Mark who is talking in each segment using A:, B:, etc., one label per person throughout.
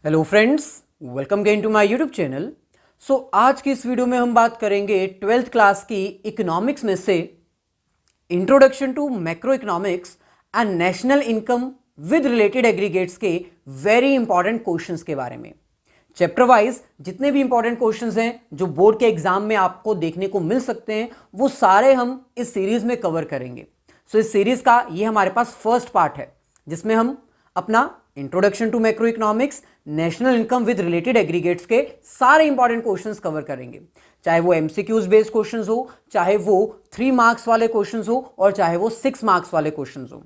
A: Hello friends, welcome again to my YouTube channel. आज की इस वीडियो में हम बात करेंगे 12th क्लास की इकोनॉमिक्स में से introduction to macro economics and national income with related aggregates के वेरी इंपॉर्टेंट क्वेश्चंस के बारे में। चैप्टर वाइज जितने भी इंपॉर्टेंट क्वेश्चंस हैं जो बोर्ड के एग्जाम में आपको देखने को मिल सकते हैं वो सारे हम इस सीरीज में कवर करेंगे। इस सीरीज का ये हमारे पास फर्स्ट पार्ट है जिसमें हम अपना introduction to macro economics, national income with related aggregates के सारे इंपॉर्टेंट क्वेश्चंस कवर करेंगे, चाहे वो एमसीक्यूज बेस्ड क्वेश्चंस हो, चाहे वो 3 मार्क्स वाले क्वेश्चंस हो और चाहे वो 6 मार्क्स वाले क्वेश्चंस हो।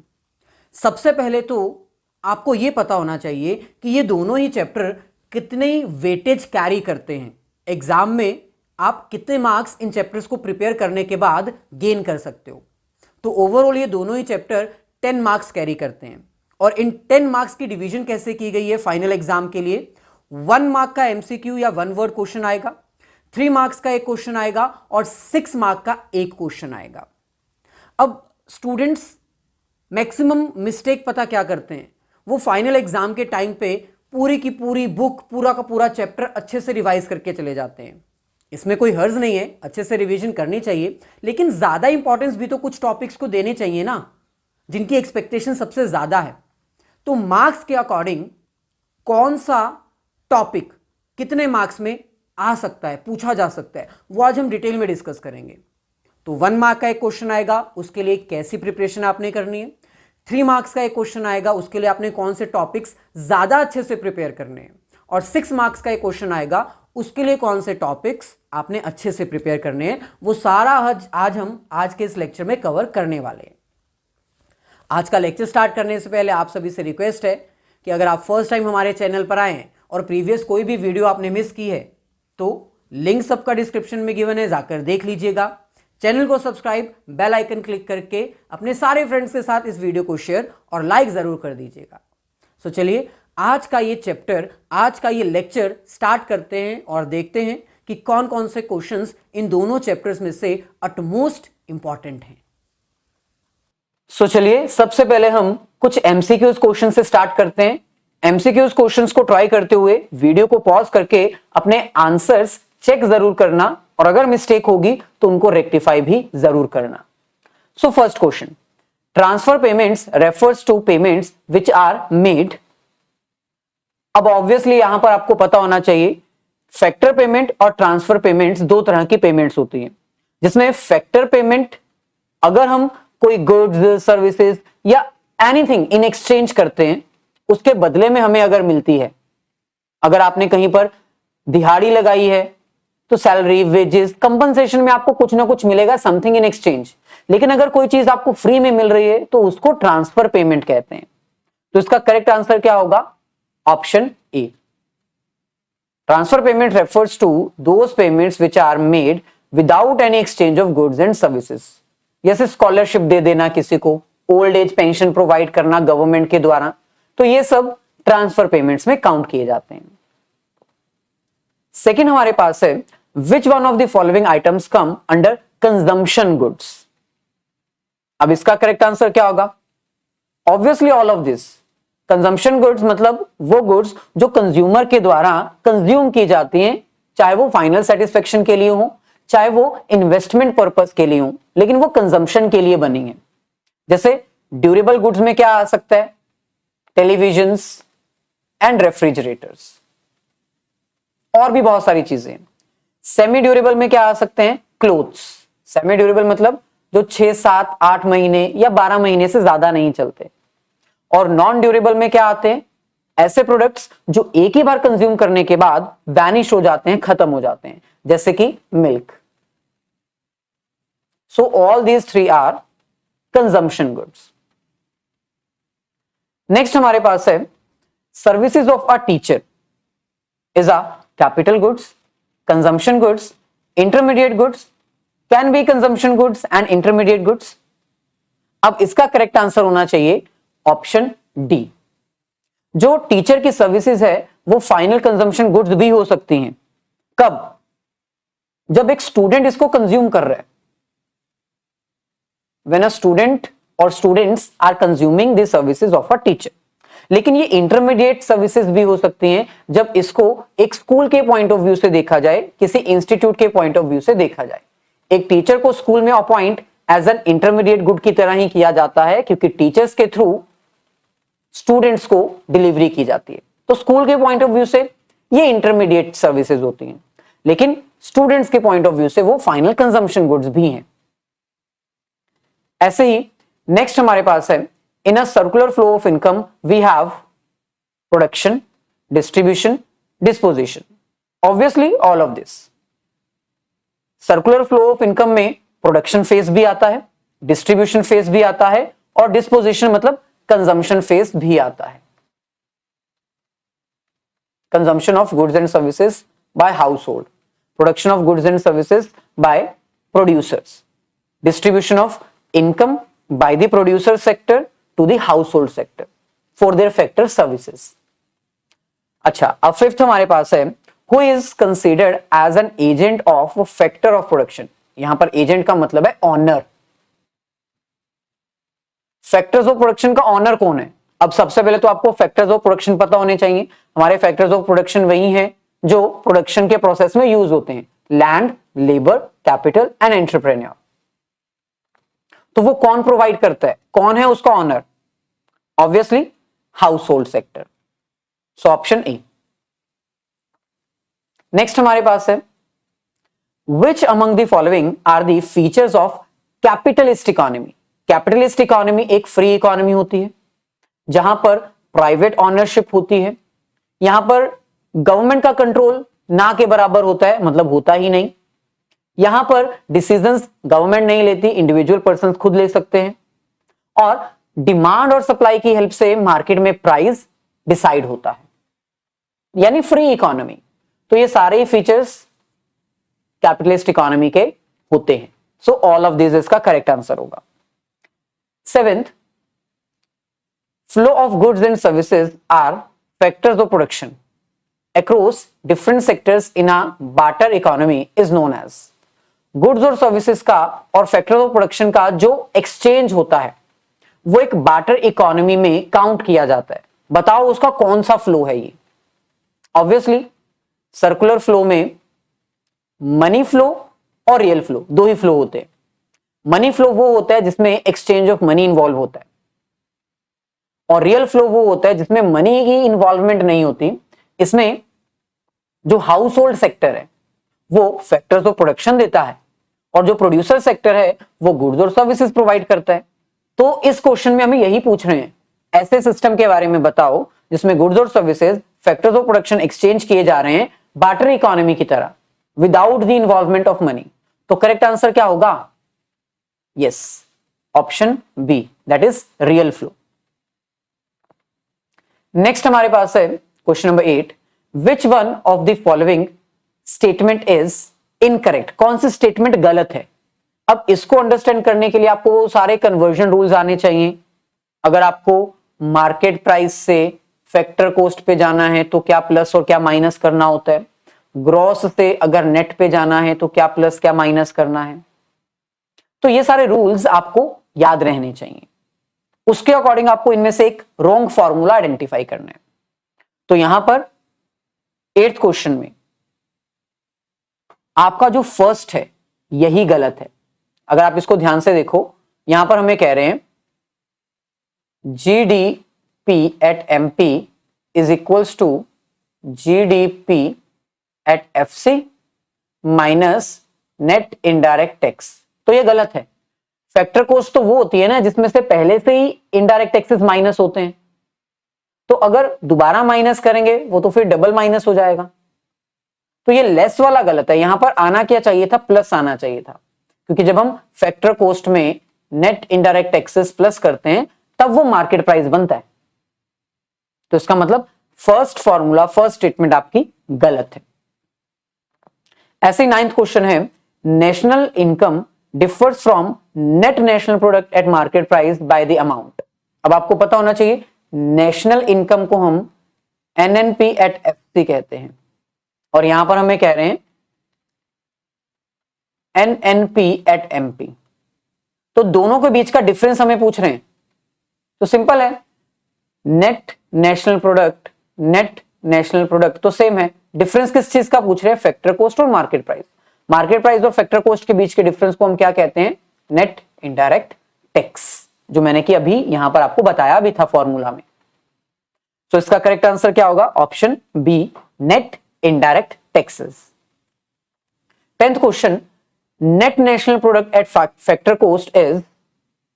A: सबसे पहले तो आपको यह पता होना चाहिए कि ये दोनों ही चैप्टर कितने वेटेज कैरी करते हैं। एग्जाम में आप कितने मार्क्स इन चैप्टर्स को प्रिपेयर करने के बाद गेन कर सकते हो। तो ओवरऑल ये दोनों ही चैप्टर 10 मार्क्स कैरी करते हैं और इन 10 मार्क्स की डिवीजन कैसे की गई है फाइनल एग्जाम के लिए। 1 मार्क का एमसीक्यू या 1 वर्ड क्वेश्चन आएगा, 3 मार्क्स का एक क्वेश्चन आएगा और 6 मार्क का एक क्वेश्चन आएगा। अब स्टूडेंट्स मैक्सिमम मिस्टेक पता क्या करते हैं, वो फाइनल एग्जाम के टाइम पे पूरी की पूरी बुक, पूरा का पूरा चैप्टर अच्छे से रिवाइज करके चले जाते हैं। इसमें कोई हर्ज नहीं है, अच्छे से रिवीजन करनी चाहिए, लेकिन ज्यादा इंपॉर्टेंस भी तो कुछ टॉपिक्स को देने चाहिए ना, जिनकी एक्सपेक्टेशन सबसे ज्यादा है। तो मार्क्स के अकॉर्डिंग कौन सा टॉपिक कितने मार्क्स में आ सकता है, पूछा जा सकता है, वो आज हम डिटेल में डिस्कस करेंगे। तो 1 मार्क का एक क्वेश्चन आएगा, उसके लिए कैसी प्रिपरेशन आपने करनी है। 3 मार्क्स का एक क्वेश्चन आएगा, उसके लिए आपने कौन से टॉपिक्स ज्यादा अच्छे से प्रिपेयर करने हैं। और 6 मार्क्स का एक क्वेश्चन आएगा, उसके लिए कौन से टॉपिक्स आपने अच्छे से प्रिपेयर करने हैं। वो सारा आज हम आज के इस लेक्चर में कवर करने वाले हैं। आज का लेक्चर स्टार्ट करने से पहले आप सभी से रिक्वेस्ट है कि अगर आप फर्स्ट टाइम हमारे चैनल पर आए हैं और प्रीवियस कोई भी वीडियो आपने मिस की है तो लिंक सबका डिस्क्रिप्शन में गिवन है, जाकर देख लीजिएगा। चैनल को सब्सक्राइब, बेल आइकन क्लिक करके अपने सारे फ्रेंड्स के साथ इस वीडियो को शेयर और लाइक जरूर कर दीजिएगा। चलिए आज का ये चैप्टर, आज का ये लेक्चर स्टार्ट करते हैं और देखते हैं कि कौन कौन से क्वेश्चंस इन दोनों चैप्टर्स में से अटमोस्ट इंपॉर्टेंट हैं। चलिए सबसे पहले हम कुछ एमसीक्यूज क्वेश्चन से स्टार्ट करते हैं। एमसीक्यूज क्वेश्चंस को ट्राई करते हुए वीडियो को पॉज करके अपने आंसर्स चेक जरूर करना और अगर मिस्टेक होगी तो उनको रेक्टिफाई भी जरूर करना। First question, transfer payments refers to payments which are made. अब ऑब्वियसली यहां पर आपको पता होना चाहिए फैक्टर पेमेंट और ट्रांसफर पेमेंट्स दो तरह की पेमेंट्स होती हैं, जिसमें फैक्टर पेमेंट अगर हम कोई गुड्स, सर्विसेज या एनीथिंग इन एक्सचेंज करते हैं, उसके बदले में हमें अगर मिलती है, अगर आपने कहीं पर दिहाड़ी लगाई है तो सैलरी, वेजेस, कंपनसेशन में आपको कुछ ना कुछ मिलेगा, समथिंग इन एक्सचेंज। लेकिन अगर कोई चीज आपको फ्री में मिल रही है तो उसको ट्रांसफर पेमेंट कहते हैं। तो इसका करेक्ट आंसर क्या होगा? Option A. Transfer payment refers to those payments which are made without any exchange of goods and services. जैसे स्कॉलरशिप दे देना किसी को, ओल्ड एज पेंशन प्रोवाइड करना गवर्नमेंट के द्वारा, तो ये सब ट्रांसफर पेमेंट्स में काउंट किए जाते हैं। सेकंड हमारे पास है, विच one of the following items come under consumption goods. अब इसका करेक्ट आंसर क्या होगा? Obviously all of this. Consumption goods मतलब वो गुड्स जो कंज्यूमर के द्वारा कंज्यूम की जाती हैं, चाहे वो फाइनल सेटिस्फेक्शन के लिए हो, चाहे वो इन्वेस्टमेंट पर्पस के लिए हो, लेकिन वो कंजम्पशन के लिए बनी है। जैसे ड्यूरेबल गुड्स में क्या आ सकता है? टेलीविजन्स एंड रेफ्रिजरेटर्स, और भी बहुत सारी चीजें। सेमी ड्यूरेबल में क्या आ सकते हैं? क्लोथ्स। सेमी ड्यूरेबल मतलब जो 6, 7, 8 महीने या 12 महीने से ज्यादा नहीं चलते। और नॉन ड्यूरेबल में क्या आते हैं? ऐसे प्रोडक्ट्स जो एक ही बार कंज्यूम करने के बाद वैनिश हो जाते हैं, खत्म हो जाते हैं, जैसे कि milk. So all these three are consumption goods. Next हमारे पास है, services of a teacher is a capital goods, consumption goods, intermediate goods, can be consumption goods and intermediate goods. अब इसका करेक्ट आंसर होना चाहिए ऑप्शन डी। जो teacher की services है वो फाइनल कंजम्पशन गुड्स भी हो सकती हैं। कब? जब एक स्टूडेंट इसको कंज्यूम कर रहा है। When a student or students are consuming the services of a teacher. लेकिन ये इंटरमीडिएट सर्विसेज भी हो सकती हैं जब इसको एक स्कूल के पॉइंट ऑफ व्यू से देखा जाए, किसी इंस्टीट्यूट के पॉइंट ऑफ व्यू से देखा जाए। एक टीचर को स्कूल में appoint as an intermediate good की तरह ही किया जाता है, क्योंकि टीचर्स के थ्रू स्टूडेंट्स को डिलीवरी की जाती है। तो स्कूल के पॉइंट ऑफ व्यू से ये इंटरमीडिएट सर्विसेज होती हैं, लेकिन स्टूडेंट्स के पॉइंट ऑफ व्यू से वो फाइनल कंजम्पशन गुड्स भी हैं। ऐसे ही नेक्स्ट हमारे पास है, in a circular flow of income we have production, distribution, disposition. Obviously all of this. Circular flow of income में प्रोडक्शन फेज भी आता है, डिस्ट्रीब्यूशन फेज भी आता है, और डिस्पोजिशन मतलब कंजम्पशन फेज भी आता है। Consumption of goods and services by household, production of goods and services by producers, distribution of income by the producer sector to the household sector for their factor services. अच्छा, अब fifth हमारे पास है, who is considered as an agent of factor of production. यहां पर agent का मतलब है ऑनर। फैक्टर्स ऑफ प्रोडक्शन का ऑनर कौन है? अब सबसे पहले तो आपको फैक्टर्स ऑफ प्रोडक्शन पता होने चाहिए। हमारे फैक्टर्स ऑफ प्रोडक्शन वही हैं जो प्रोडक्शन के प्रोसेस में यूज होते हैं, land, labour, capital and entrepreneur. तो वो कौन प्रोवाइड करता है, कौन है उसका owner? Obviously household sector. So option A. Next हमारे पास है, which among the following are the features of capitalist economy. Capitalist economy एक फ्री इकोनॉमी होती है जहां पर प्राइवेट ऑनरशिप होती है, यहां पर गवर्नमेंट का कंट्रोल ना के बराबर होता है, मतलब होता ही नहीं। यहां पर डिसीजंस गवर्नमेंट नहीं लेती, इंडिविजुअल पर्सन खुद ले सकते हैं, और डिमांड और सप्लाई की हेल्प से मार्केट में प्राइस डिसाइड होता है, यानी फ्री इकोनॉमी। तो ये सारे ही फीचर्स कैपिटलिस्ट इकोनॉमी के होते हैं। सो ऑल ऑफ दिस इसका करेक्ट आंसर होगा। Seventh, flow of goods and services are factors of production across different sectors in a barter economy is known as. Goods और services का और factors of production का जो exchange होता है वो एक बार्टर इकोनॉमी में काउंट किया जाता है। बताओ उसका कौन सा फ्लो है ये? ऑब्वियसली सर्कुलर फ्लो में मनी फ्लो और रियल फ्लो दो ही फ्लो होते हैं। मनी फ्लो वो होता है जिसमें एक्सचेंज ऑफ मनी इन्वॉल्व होता है, और रियल फ्लो वो होता है जिसमें मनी की इन्वॉल्वमेंट नहीं होती। इसमें जो हाउस होल्ड सेक्टर है वो फैक्टर्स ऑफ प्रोडक्शन देता है, और जो प्रोड्यूसर सेक्टर है वो गुड्स और सर्विसेज प्रोवाइड करता है। तो इस क्वेश्चन में हमें यही पूछ रहे हैं, ऐसे सिस्टम के बारे में बताओ जिसमें गुड्स और services factors of production exchange किए जा रहे हैं बार्टर इकोनॉमी की तरह, without the involvement of money. तो करेक्ट आंसर क्या होगा? Yes, option B, that is real flow. Next हमारे पास है question number 8, which one of the following statement is incorrect. कौन सी स्टेटमेंट गलत है? अब इसको अंडरस्टैंड करने के लिए आपको सारे कन्वर्जन रूल्स आने चाहिए। अगर आपको मार्केट प्राइस से फैक्टर कॉस्ट पे जाना है तो क्या प्लस और क्या माइनस करना होता है, ग्रॉस से अगर नेट पे जाना है तो क्या प्लस क्या माइनस करना है, तो ये सारे रूल्स आपको याद रहने चाहिए। उसके अकॉर्डिंग आपको इनमें से एक रॉन्ग फॉर्मूला आइडेंटिफाई करना है। तो यहां पर 8th क्वेश्चन में आपका जो फर्स्ट है यही गलत है। अगर आप इसको ध्यान से देखो, यहां पर हमें कह रहे हैं GDP at MP is equals to GDP at FC minus net indirect tax. तो ये गलत है। फैक्टर कॉस्ट तो वो होती है ना जिसमें से पहले से ही इनडायरेक्ट टैक्सेस माइनस होते हैं, तो अगर दोबारा माइनस करेंगे वो तो फिर डबल माइनस हो जाएगा। तो ये लेस वाला गलत है। यहां पर आना क्या चाहिए था? प्लस आना चाहिए था, क्योंकि जब हम फैक्टर कॉस्ट में नेट इनडायरेक्ट टैक्सेस प्लस करते हैं तब वो मार्केट प्राइस बनता है। तो इसका मतलब फर्स्ट फॉर्मूला, फर्स्ट स्टेटमेंट आपकी गलत है। ऐसे 9th क्वेश्चन है, national income differs from net national product eight market price by the amount. अब आपको पता होना चाहिए नेशनल इनकम को हम NNP एट FC कहते हैं, और यहां पर हमें कह रहे हैं NNP एट MP। तो दोनों के बीच का डिफरेंस हमें पूछ रहे हैं। तो सिंपल है, net national product, net national product तो सेम है। डिफरेंस किस चीज का पूछ रहे हैं? फैक्टर कॉस्ट और मार्केट प्राइस। मार्केट प्राइस और फैक्टर कॉस्ट के बीच के डिफरेंस को हम क्या कहते हैं? नेट इनडायरेक्ट टैक्स, जो मैंने कि अभी यहां पर आपको बताया भी था फॉर्मूला में। तो इसका करेक्ट आंसर क्या होगा? Option B, net indirect taxes. 10th question, net national product at factor cost is,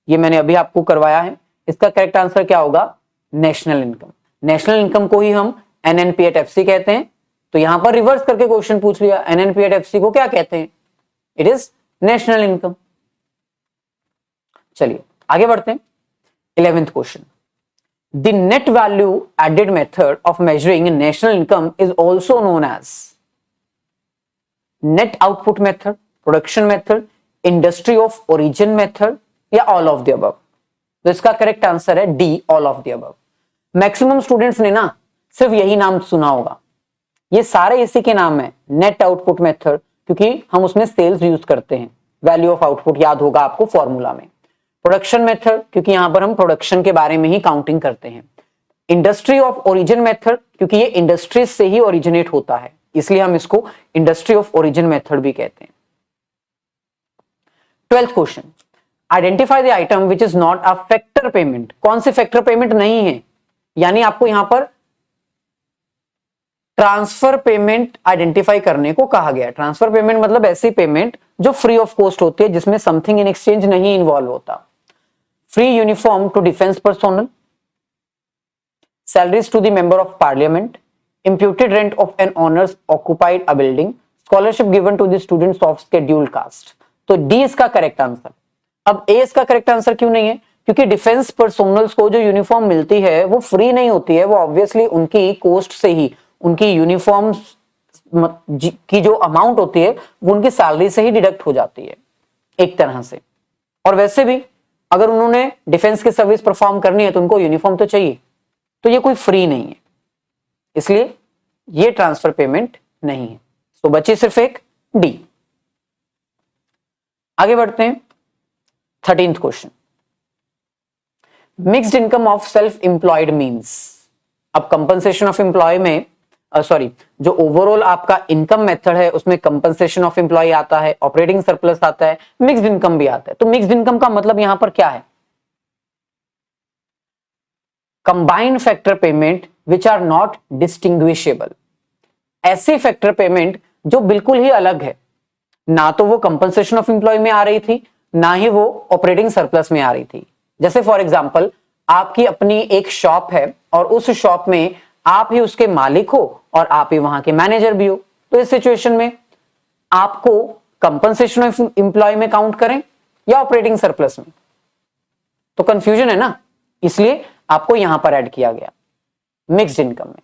A: ये मैंने अभी आपको करवाया है। इसका करेक्ट आंसर क्या होगा? National income. नेशनल इनकम को ही हम एनएनपी एट एफसी कहते हैं। तो यहां पर रिवर्स करके क्वेश्चन पूछ लिया, एनएनपी एट एफसी को क्या कहते हैं? It is national income. चलिए आगे बढ़ते हैं। 11th question, the net value added method of measuring national income is also known as net output method, production method, industry of origin method या all of the above. तो इसका correct आंसर है D, all of the above. Maximum students ने ना सिर्फ यही नाम सुना होगा, ये सारे इसी के नाम है, नेट आउटपुट मेथड, क्योंकि हम उसमें सेल्स यूज करते हैं। वैल्यू ऑफ आउटपुट याद होगा आपको फॉर्मूला में। प्रोडक्शन मेथड, क्योंकि यहां पर हम प्रोडक्शन के बारे में ही काउंटिंग करते हैं। इंडस्ट्री ऑफ ओरिजिन मेथड, क्योंकि ये इंडस्ट्रीज से ही ओरिजिनेट होता है, इसलिए हम इसको इंडस्ट्री ऑफ ओरिजिन मेथड भी कहते हैं। 12th question, identify the item which is not a factor payment. कौन सी फैक्टर पेमेंट नहीं है? यानी आपको यहां पर ट्रांसफर पेमेंट आइडेंटिफाई करने को कहा गया है। ट्रांसफर पेमेंट मतलब ऐसी पेमेंट जो फ्री ऑफ कॉस्ट होती है, जिसमें समथिंग इन एक्सचेंज नहीं इन्वॉल्व होता। Free uniform to defence personnel, salaries to the member of parliament, imputed rent of an owners occupied a building, scholarship given to the students of scheduled caste। तो D इसका correct answer. अब ए इसका correct answer क्यों नहीं है? क्योंकि defence personnels को जो यूनिफॉर्म मिलती है वो फ्री नहीं होती है, वो ऑब्वियसली उनकी कॉस्ट से ही, उनकी यूनिफॉर्म की जो अमाउंट होती है वो उनकी सैलरी से ही डिडक्ट हो जाती है एक तरह से। और वैसे भी अगर उन्होंने डिफेंस की सर्विस परफॉर्म करनी है तो उनको यूनिफॉर्म तो चाहिए, तो ये कोई फ्री नहीं है, इसलिए ये ट्रांसफर पेमेंट नहीं है। तो बची सिर्फ एक डी। आगे बढ़ते हैं। 13th question, mixed income of self employed means. अब कंपनसेशन ऑफ एम्प्लॉय में जो ओवरऑल आपका इनकम मेथड है उसमें कंपनसेशन ऑफ एम्प्लॉय आता है, ऑपरेटिंग सरप्लस आता है, मिक्स्ड इनकम भी आता है। तो मिक्स्ड इनकम का मतलब यहां पर क्या है? Combined factor payment which are not distinguishable. ऐसे फैक्टर पेमेंट जो बिल्कुल ही अलग है, ना तो वो कंपनसेशन ऑफ एम्प्लॉय में आ रही थी, ना ही वो ऑपरेटिंग सरप्लस में आ रही थी। जैसे फॉर एग्जांपल आपकी अपनी एक शॉप है और उस शॉप में आप ही उसके मालिक हो और आप ही वहां के मैनेजर भी हो, तो इस सिचुएशन में आपको कंपनसेशन ऑफ एम्प्लॉय में काउंट करें या ऑपरेटिंग सरप्लस में? तो कंफ्यूजन है ना, इसलिए आपको यहां पर ऐड किया गया मिक्स्ड इनकम में।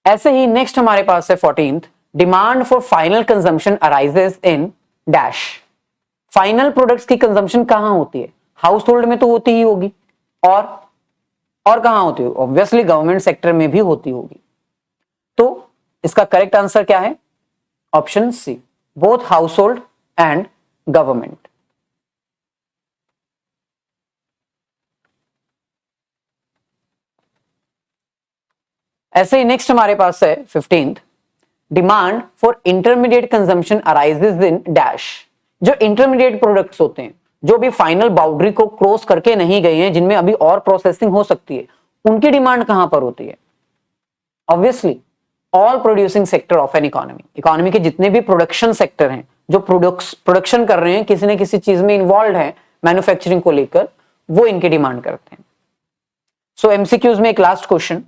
A: ऐसे ही नेक्स्ट हमारे पास है 14th, demand for final consumption arises in dash. Final products की कंजम्पशन कहां होती है? हाउस होल्ड में तो होती ही होगी, और कहां होती होगी? ऑब्वियसली गवर्नमेंट सेक्टर में भी होती होगी। तो इसका करेक्ट आंसर क्या है? Option C, both household and government. ऐसे ही नेक्स्ट हमारे पास है 15th, demand for intermediate consumption arises in dash. जो इंटरमीडिएट प्रोडक्ट्स होते हैं, जो भी फाइनल बाउंड्री को क्रॉस करके नहीं गए हैं, जिनमें अभी और प्रोसेसिंग हो सकती है, उनकी डिमांड कहां पर होती है? Obviously all producing sector of an economy. Economy के जितने भी प्रोडक्शन सेक्टर हैं, जो प्रोडक्शन कर रहे हैं, किसी न किसी चीज में इन्वॉल्व है मैन्युफैक्चरिंग को लेकर, वो इनकी डिमांड करते हैं। सो एमसीक्यूज में एक last question,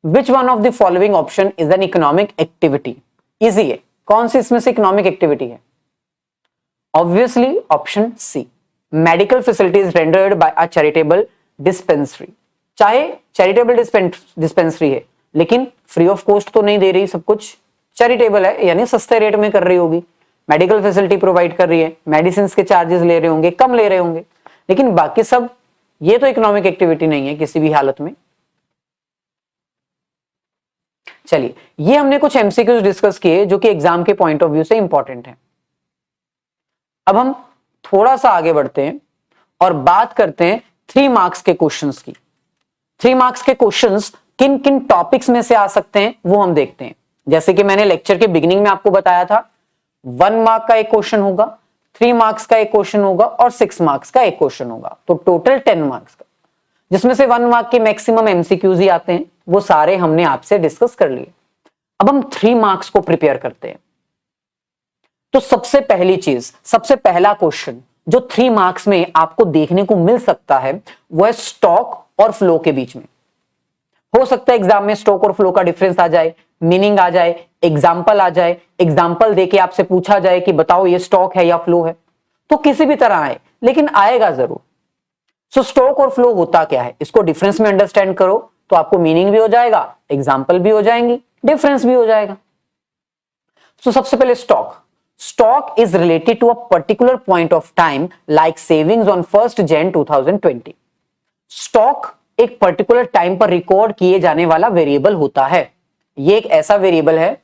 A: which one of the following option is an economic activity? Easy है, कौन सी इसमें से इकोनॉमिक एक्टिविटी है? Obviously option C, medical facilities rendered by a charitable dispensary. चाहे चैरिटेबल डिस्पेंसरी है, लेकिन फ्री ऑफ कॉस्ट तो नहीं दे रही, सब कुछ चैरिटेबल है, यानी सस्ते रेट में कर रही होगी, मेडिकल फैसिलिटी प्रोवाइड कर रही है, मेडिसिन के चार्जेस ले रहे होंगे, कम ले रहे होंगे, लेकिन बाकी सब ये तो इकोनॉमिक एक्टिविटी नहीं है किसी भी हालत में। चलिए, ये हमने कुछ एमसीक्यूज डिस्कस किए जो कि एग्जाम के पॉइंट ऑफ व्यू से इंपॉर्टेंट है। अब हम थोड़ा सा आगे बढ़ते हैं और बात करते हैं 3 मार्क्स के क्वेश्चंस की। 3 मार्क्स के क्वेश्चंस किन किन टॉपिक्स में से आ सकते हैं वो हम देखते हैं। जैसे कि मैंने लेक्चर के बिगिनिंग में आपको बताया था, 1 मार्क का एक क्वेश्चन होगा, 3 मार्क्स का एक क्वेश्चन होगा और 6 मार्क्स का एक क्वेश्चन होगा, तो टोटल 10 मार्क्स का, जिसमें से 1 मार्क के मैक्सिमम एमसीक्यूज ही आते हैं, वो सारे हमने आपसे डिस्कस कर लिए। अब हम 3 मार्क्स को प्रिपेयर करते हैं। तो सबसे पहली चीज, सबसे पहला क्वेश्चन जो 3 मार्क्स में आपको देखने को मिल सकता है वो है स्टॉक और फ्लो के बीच में। हो सकता है एग्जाम में स्टॉक और फ्लो का डिफरेंस आ जाए, मीनिंग आ जाए, एग्जाम्पल आ जाए, एग्जाम्पल देके आपसे पूछा जाए कि बताओ ये स्टॉक है या फ्लो है, तो किसी भी तरह आए, लेकिन आएगा जरूर। सो स्टॉक और फ्लो होता क्या है, इसको डिफरेंस में अंडरस्टैंड करो तो आपको मीनिंग भी हो जाएगा, एग्जाम्पल भी हो जाएंगी, डिफरेंस भी हो जाएगा। सो सबसे पहले stock is related to a particular point of time like savings on 1 Jan 2020। Stock एक पर्टिकुलर टाइम पर रिकॉर्ड किए जाने वाला वेरिएबल होता है। ये एक ऐसा वेरिएबल है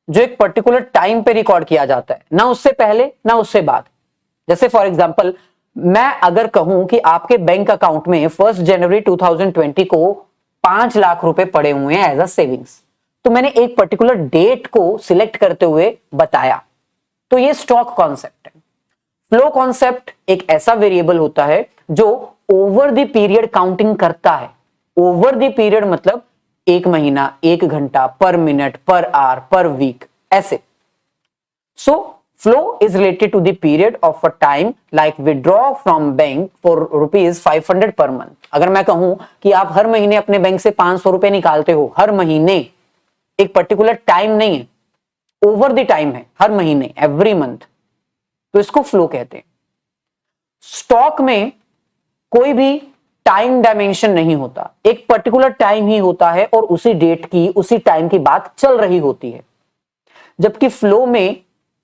A: जो एक पर्टिकुलर टाइम पे रिकॉर्ड किया जाता है, ना उससे पहले ना उससे बाद। जैसे फॉर एग्जांपल, मैं अगर कहूं कि आपके बैंक अकाउंट में 1 जनवरी 2020 को 5 लाख रुपए पड़े हुए हैं एज अ सेविंग्स, तो मैंने एक पर्टिकुलर डेट को सिलेक्ट करते हुए बताया, तो ये स्टॉक कॉन्सेप्ट है। फ्लो कॉन्सेप्ट एक ऐसा वेरिएबल होता है जो ओवर द पीरियड काउंटिंग करता है। ओवर द पीरियड मतलब 1 महीना, 1 घंटा, पर मिनट, पर आवर, पर वीक, ऐसे। So flow is related to the period of a time like withdraw from bank for ₹500 पर मंथ। अगर मैं कहूं कि आप हर महीने अपने बैंक से 500 रुपए निकालते हो, हर महीने, एक पर्टिकुलर टाइम नहीं है, ओवर द टाइम है, हर महीने, एवरी मंथ, तो इसको फ्लो कहते हैं। स्टॉक में कोई भी टाइम डायमेंशन नहीं होता, एक पर्टिकुलर टाइम ही होता है और उसी डेट की, उसी टाइम की बात चल रही होती है। जबकि फ्लो में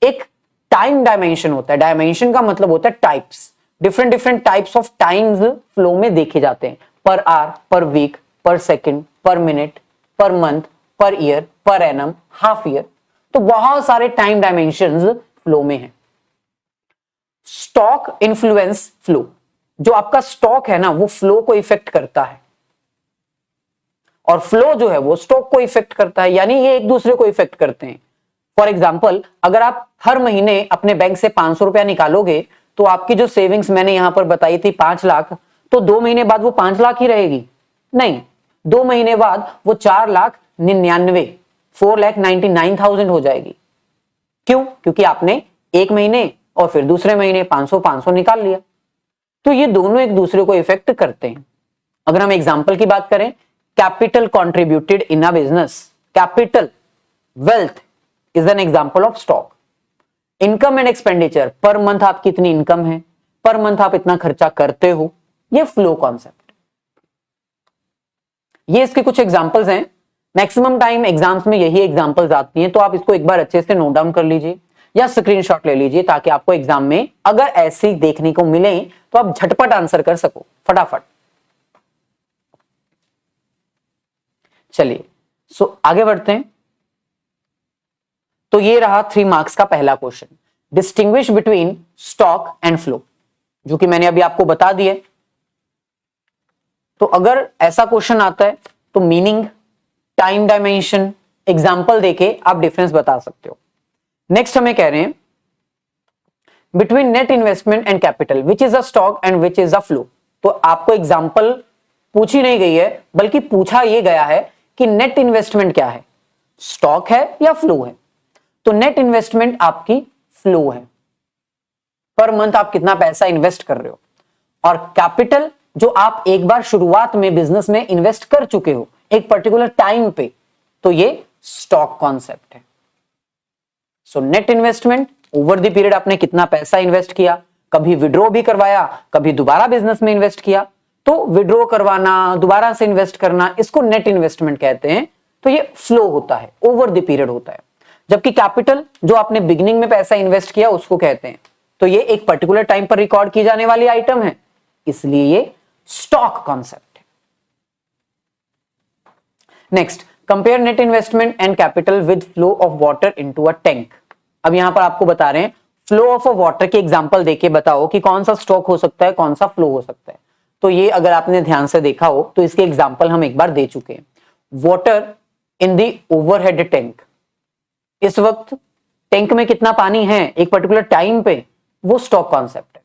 A: एक टाइम डायमेंशन होता है। डायमेंशन का मतलब होता है types, different different types of times flow में देखे जाते हैं, पर आवर, पर वीक, पर सेकंड, पर minute, per month, per year, per annum, half year, तो बहुत सारे टाइम डायमेंशंस फ्लो में हैं। स्टॉक इन्फ्लुएंस फ्लो, जो आपका स्टॉक है ना वो फ्लो को इफेक्ट करता है, और फ्लो जो है वो स्टॉक को इफेक्ट करता है, यानी ये एक दूसरे को इफेक्ट करते हैं। फॉर एग्जाम्पल, अगर आप हर महीने अपने बैंक से 500 रुपया निकालोगे तो आपकी जो सेविंग्स मैंने यहां पर बताई थी 5 लाख, तो 2 महीने बाद वो 5 लाख ही रहेगी? नहीं, 2 महीने बाद वो 4,99,000 4,99,000 हो जाएगी। क्यों? क्योंकि आपने एक महीने और फिर दूसरे महीने 500 निकाल लिया। तो ये दोनों एक दूसरे को इफेक्ट करते हैं। अगर हम एग्जांपल की बात करें, capital contributed in a business, capital, wealth is an example of stock. Income and expenditure, per month आपकी इतनी इनकम है, पर मंथ आप इतना खर्चा करते हो, ये फ्लो कॉन्सेप्ट। ये इसके कुछ एग्जांपल्स हैं। मैक्सिमम टाइम एग्जाम्स में यही एग्जांपल्स आती हैं, तो आप इसको एक बार अच्छे से नोट डाउन कर लीजिए या स्क्रीनशॉट ले लीजिए, ताकि आपको एग्जाम में अगर ऐसे देखने को मिले तो आप झटपट आंसर कर सको, फटाफट। चलिए, सो आगे बढ़ते हैं। तो ये रहा 3 मार्क्स का पहला question, distinguish between stock and flow, जो कि मैंने अभी आपको बता दिया। तो अगर ऐसा क्वेश्चन आता है तो मीनिंग, टाइम डायमेंशन, एग्जांपल देके आप डिफरेंस बता सकते हो। नेक्स्ट हमें कह रहे हैं between net investment and capital which is a stock and which is a flow. तो आपको एग्जांपल पूछी नहीं गई है, बल्कि पूछा यह गया है कि नेट इन्वेस्टमेंट क्या है, स्टॉक है या फ्लो है। तो नेट इन्वेस्टमेंट आपकी फ्लो है, पर मंथ आप कितना पैसा इन्वेस्ट कर रहे हो, और कैपिटल जो आप एक बार शुरुआत में बिजनेस में इन्वेस्ट कर चुके हो एक पर्टिकुलर टाइम पे, तो ये स्टॉक कॉन्सेप्ट है। So net investment, over the period आपने कितना पैसा इन्वेस्ट किया, कभी विड्रॉ भी करवाया, कभी दोबारा बिजनेस में इन्वेस्ट किया, तो विड्रॉ करवाना, दोबारा से इन्वेस्ट करना, इसको नेट इन्वेस्टमेंट कहते हैं। तो ये फ्लो होता है, ओवर द पीरियड होता है। जबकि कैपिटल जो आपने बिगिनिंग में पैसा इन्वेस्ट किया उसको कहते हैं, तो ये एक पर्टिकुलर टाइम पर रिकॉर्ड की जाने वाली आइटम है, इसलिए ये स्टॉक कॉन्सेप्ट है। Next, compare net investment and capital with flow of water into a tank. अब यहां पर आपको बता रहे हैं फ्लो ऑफ अ वाटर के एग्जांपल देके बताओ कि कौन सा स्टॉक हो सकता है, कौन सा फ्लो हो सकता है। तो ये अगर आपने ध्यान से देखा हो तो इसके एग्जाम्पल हम एक बार दे चुके हैं। Water in the overhead tank, इस वक्त टैंक में कितना पानी है एक पर्टिकुलर टाइम पे, वो स्टॉक कॉन्सेप्ट है।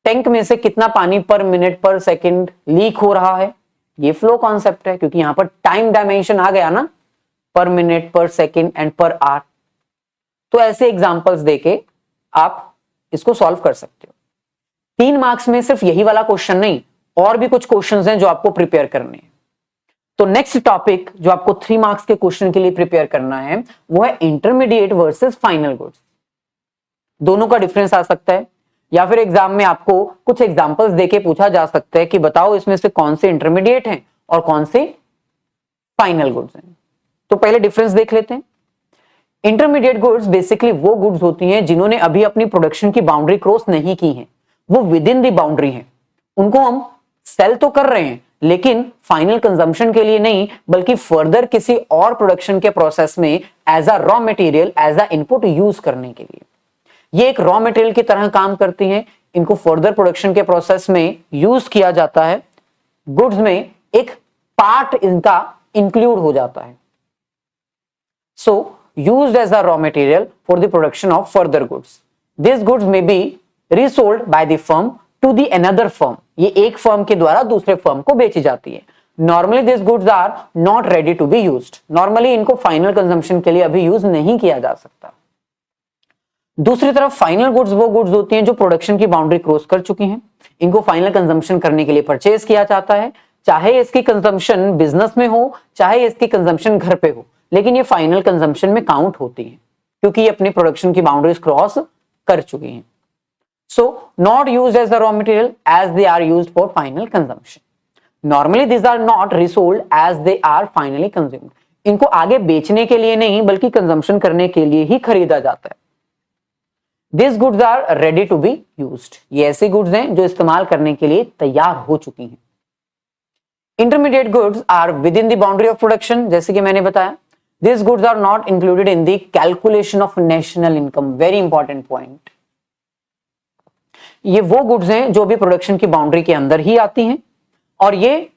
A: टैंक में से कितना पानी पर मिनट पर सेकंड लीक हो रहा है, ये फ्लो कॉन्सेप्ट है, क्योंकि यहां पर टाइम डायमेंशन आ गया ना, पर मिनट पर सेकंड एंड पर आवर। तो ऐसे एग्जांपल्स देके आप इसको सॉल्व कर सकते हो। 3 मार्क्स में सिर्फ यही वाला क्वेश्चन नहीं, और भी कुछ क्वेश्चंस हैं जो आपको प्रिपेयर करने हैं। तो नेक्स्ट टॉपिक जो आपको 3 मार्क्स के क्वेश्चन के लिए प्रिपेयर करना है वो है इंटरमीडिएट वर्सेस फाइनल गुड्स। दोनों का डिफरेंस आ सकता है, या फिर एग्जाम में आपको कुछ एग्जांपल्स देके पूछा जा सकता है कि बताओ इसमें से कौन से इंटरमीडिएट हैं और कौन से फाइनल गुड्स हैं। तो पहले डिफरेंस देख लेते हैं। इंटरमीडिएट गुड्स बेसिकली वो गुड्स होती हैं जिन्होंने अभी अपनी प्रोडक्शन की बाउंड्री क्रॉस नहीं की है, वो विद इन दी बाउंड्री है। उनको हम सेल तो कर रहे हैं लेकिन फाइनल कंजम्पशन के लिए नहीं, बल्कि फर्दर किसी और प्रोडक्शन के प्रोसेस में as a raw material, as a input use करने के लिए। ये एक रॉ मटेरियल की तरह काम करती हैं, इनको फर्दर प्रोडक्शन के प्रोसेस में यूज किया जाता है। गुड्स में एक पार्ट इनका इंक्लूड हो जाता है। So used as a raw material for the production of further goods. This goods may be resold by the firm to the another firm. ये एक फर्म के द्वारा दूसरे फर्म को बेची जाती है। Normally this goods are not ready to be used. Normally इनको फाइनल कंजम्पशन के लिए अभी यूज नहीं किया जा सकता। दूसरी तरफ फाइनल गुड्स वो गुड्स होती हैं जो प्रोडक्शन की बाउंड्री क्रॉस कर चुकी हैं। इनको फाइनल कंजम्पशन करने के लिए परचेज किया जाता है, चाहे इसकी कंजम्पशन बिजनेस में हो, चाहे इसकी कंजम्पशन घर पे हो, लेकिन ये फाइनल कंजम्पशन में काउंट होती है क्योंकि ये अपनी प्रोडक्शन की बाउंड्रीज क्रॉस कर चुकी हैं। So not used as a raw material as they are used for final consumption. Normally these are not resold as they are finally consumed. इनको आगे बेचने के लिए नहीं बल्कि कंजम्पशन करने के लिए ही खरीदा जाता है। These goods are ready to be used. ये ऐसी गुड्स हैं जो इस्तेमाल करने के लिए तैयार हो चुकी हैं। Intermediate goods are within the boundary of production, जैसे कि मैंने बताया। These goods are not included in the calculation of national income. Very important point. ये वो गुड्स हैं जो भी प्रोडक्शन की बाउंड्री के अंदर ही आती हैं और ये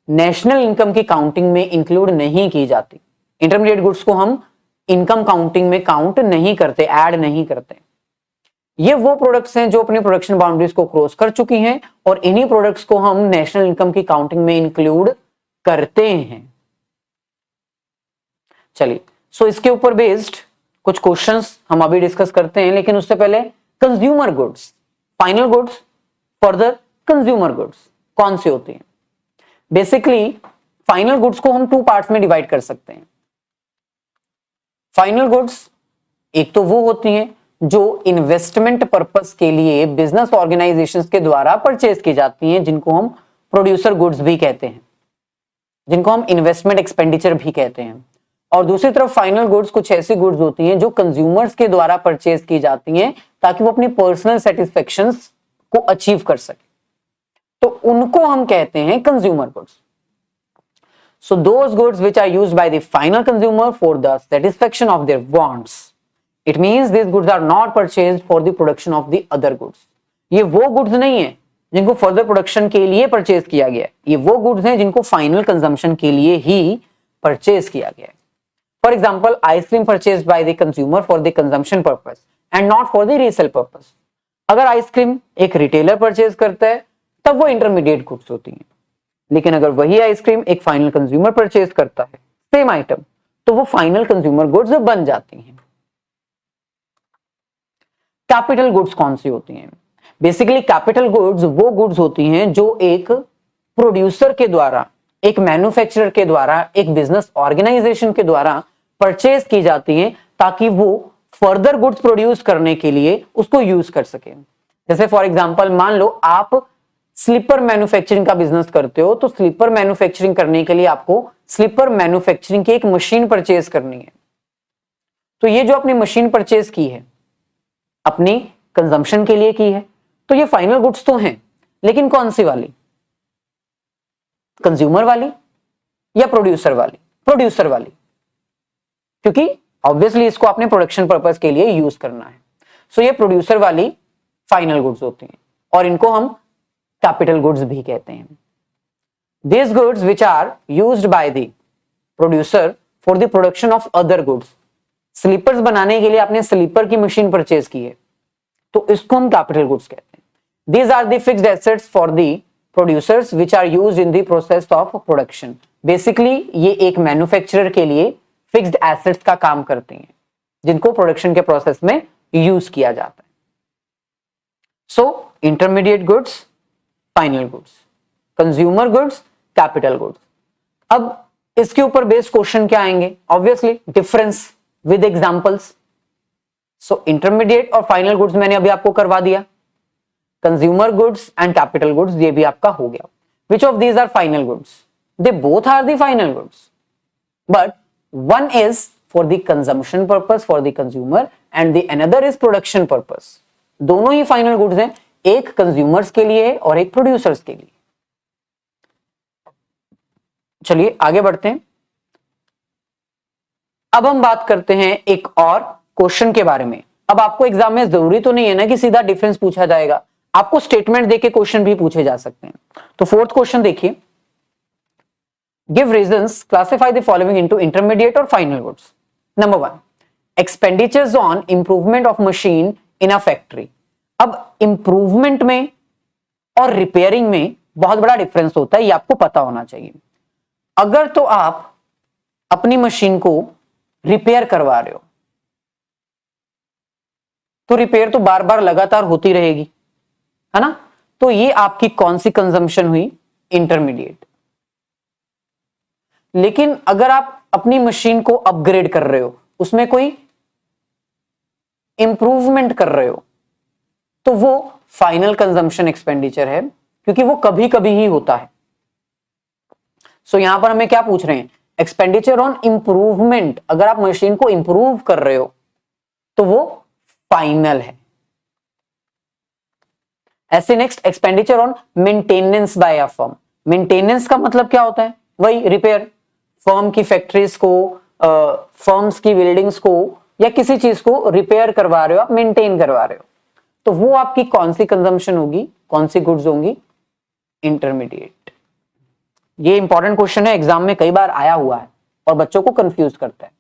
A: नेशनल इनकम की काउंटिंग में इंक्लूड नहीं की जाती। इंटरमीडिएट गुड्स को हम इनकम काउंटिंग में काउंट नहीं करते, ऐड नहीं करते। ये वो प्रोडक्ट्स हैं जो अपनी प्रोडक्शन बाउंड्रीज को क्रॉस कर चुकी हैं और इन्हीं प्रोडक्ट्स को हम नेशनल इनकम की काउंटिंग में इंक्लूड करते हैं। चलिए, सो इसके ऊपर बेस्ड कुछ क्वेश्चंस हम अभी डिस्कस करते हैं, लेकिन उससे पहले consumer goods, final goods, further consumer goods कौन सी होती हैं? बेसिकली फाइनल गुड्स को हम 2 पार्ट्स में डिवाइड कर सकते हैं। फाइनल गुड्स एक तो वो होती हैं जो इन्वेस्टमेंट पर्पस के लिए बिजनेस ऑर्गेनाइजेशंस के द्वारा परचेज की जाती हैं, जिनको हम प्रोड्यूसर गुड्स भी कहते हैं, जिनको हम इन्वेस्टमेंट एक्सपेंडिचर भी कहते हैं। और दूसरी तरफ फाइनल गुड्स कुछ ऐसी गुड्स होती हैं जो कंज्यूमर्स के द्वारा परचेज की जाती हैं ताकि वो अपनी पर्सनल सेटिस्फेक्शंस को अचीव कर सके, तो उनको हम कहते हैं consumer goods. So those goods which are used by the final consumer for the satisfaction of their wants, it means this goods are not purchased for the production of the other goods. ये वो goods नहीं है जिनको further production के लिए purchase किया गया है, ये वो गुड्स हैं जिनको फाइनल कंजम्पशन के लिए ही परचेज किया गया है। For example, ice cream purchased by the consumer for the consumption purpose and not for the resale purpose. अगर आइसक्रीम एक रिटेलर परचेज करता है तब वो इंटरमीडिएट गुड्स होती हैं, लेकिन अगर वही आइसक्रीम एक फाइनल कंज्यूमर परचेज करता है सेम आइटम, तो वो फाइनल कंज्यूमर गुड्स बन जाती हैं। कैपिटल गुड्स कौन सी होती हैं? बेसिकली कैपिटल गुड्स वो गुड्स होती हैं जो एक प्रोड्यूसर के द्वारा, एक मैन्युफैक्चरर के द्वारा, एक बिजनेस ऑर्गेनाइजेशन के द्वारा परचेज की जाती हैं ताकि वो फर्दर गुड्स प्रोड्यूस करने के लिए उसको यूज कर सके। जैसे फॉर एग्जांपल मान लो आप स्लीपर मैन्युफैक्चरिंग का बिजनेस करते हो, तो स्लीपर मैन्युफैक्चरिंग करने के लिए आपको स्लीपर मैन्युफैक्चरिंग की एक मशीन परचेज करनी है। तो ये जो अपनी मशीन परचेज की है अपनी कंजम्पशन के लिए की है, तो ये फाइनल गुड्स तो हैं, लेकिन कौन सी वाली? कंज्यूमर वाली या प्रोड्यूसर वाली? प्रोड्यूसर वाली, क्योंकि ऑब्वियसली इसको अपने प्रोडक्शन पर्पस के लिए यूज करना है। सो ये प्रोड्यूसर वाली फाइनल गुड्स होती हैं और इनको हम कैपिटल गुड्स भी कहते हैं। These goods which are used by the producer for the production of other goods, slippers बनाने के लिए आपने स्लीपर की मशीन परचेज की है तो इसको हम कैपिटल गुड्स कहते हैं। These are the fixed assets for the producers which are used in the process of production. Basically ये एक मैन्युफैक्चरर के लिए फिक्स्ड एसेट्स का काम करते हैं जिनको प्रोडक्शन के प्रोसेस में यूज किया जाता है। So intermediate goods, final goods, consumer goods, capital goods. अब इसके ऊपर बेस्ड क्वेश्चन क्या आएंगे? Obviously difference with examples. So intermediate और फाइनल गुड्स मैंने अभी आपको करवा दिया, consumer goods and capital goods ये भी आपका हो गया। Which of these are final goods? They both are the final goods, but one is for the consumption purpose for the consumer and the another is production purpose. दोनों ही final goods हैं, एक consumers के लिए है और एक producers के लिए। चलिए आगे बढ़ते हैं। अब हम बात करते हैं एक और क्वेश्चन के बारे में। अब आपको एग्जाम में जरूरी तो नहीं है ना कि सीधा डिफरेंस पूछा जाएगा, आपको स्टेटमेंट देके क्वेश्चन भी पूछे जा सकते हैं। तो फोर्थ क्वेश्चन देखिए, give reasons, classify the following into intermediate और final goods. Number 1, expenditures on improvement of machine in a factory. अब इंप्रूवमेंट में और रिपेयरिंग में बहुत बड़ा डिफरेंस होता है, ये आपको पता होना चाहिए। अगर तो आप अपनी मशीन को रिपेयर करवा रहे हो तो रिपेयर तो बार बार लगातार होती रहेगी, है ना? तो ये आपकी कौन सी कंजम्पशन हुई? इंटरमीडिएट। लेकिन अगर आप अपनी मशीन को अपग्रेड कर रहे हो, उसमें कोई इंप्रूवमेंट कर रहे हो, तो वो फाइनल कंजम्पशन एक्सपेंडिचर है, क्योंकि वो कभी कभी ही होता है। सो यहां पर हमें क्या पूछ रहे हैं? Expenditure on improvement. अगर आप मशीन को इंप्रूव कर रहे हो तो वो फाइनल है। ऐसे next, expenditure on maintenance by a firm. Maintenance का मतलब क्या होता है? वही रिपेयर। फर्म की फैक्ट्रीज को, फर्म्स की बिल्डिंग्स को या किसी चीज को रिपेयर करवा रहे हो आप, मेंटेन करवा रहे हो, तो वो आपकी कौन सी कंजम्पशन होगी, कौन सी गुड्स होंगी? इंटरमीडिएट। ये इंपॉर्टेंट क्वेश्चन है, एग्जाम में कई बार आया हुआ है और बच्चों को कंफ्यूज करता है।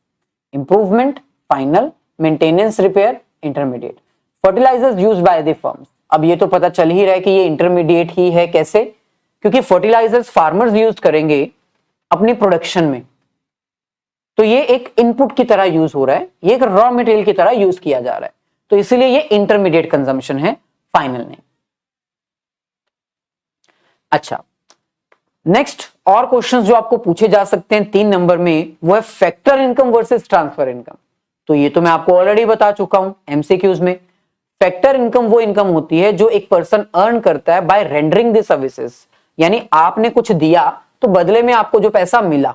A: Improvement final, maintenance repair intermediate. Fertilisers used by the firms. अब ये तो पता चल ही रहा है कि ये इंटरमीडिएट ही है। कैसे? क्योंकि फर्टिलाइजर्स फार्मर्स यूज करेंगे अपनी प्रोडक्शन में, तो ये एक इनपुट की तरह यूज हो रहा है, ये एक रॉ मटेरियल की तरह यूज किया जा रहा है, तो इसलिए ये इंटरमीडिएट कंजम्पशन है, फाइनल नहीं। अच्छा, नेक्स्ट और क्वेश्चंस जो आपको पूछे जा सकते हैं 3 नंबर में, वो है factor income versus transfer income. तो ये तो मैं आपको ऑलरेडी बता चुका हूं एमसीक्यूज में। फैक्टर इनकम वो इनकम होती है जो एक पर्सन अर्न करता है बाय रेंडरिंग द सर्विसेज, यानी आपने कुछ दिया तो बदले में आपको जो पैसा मिला,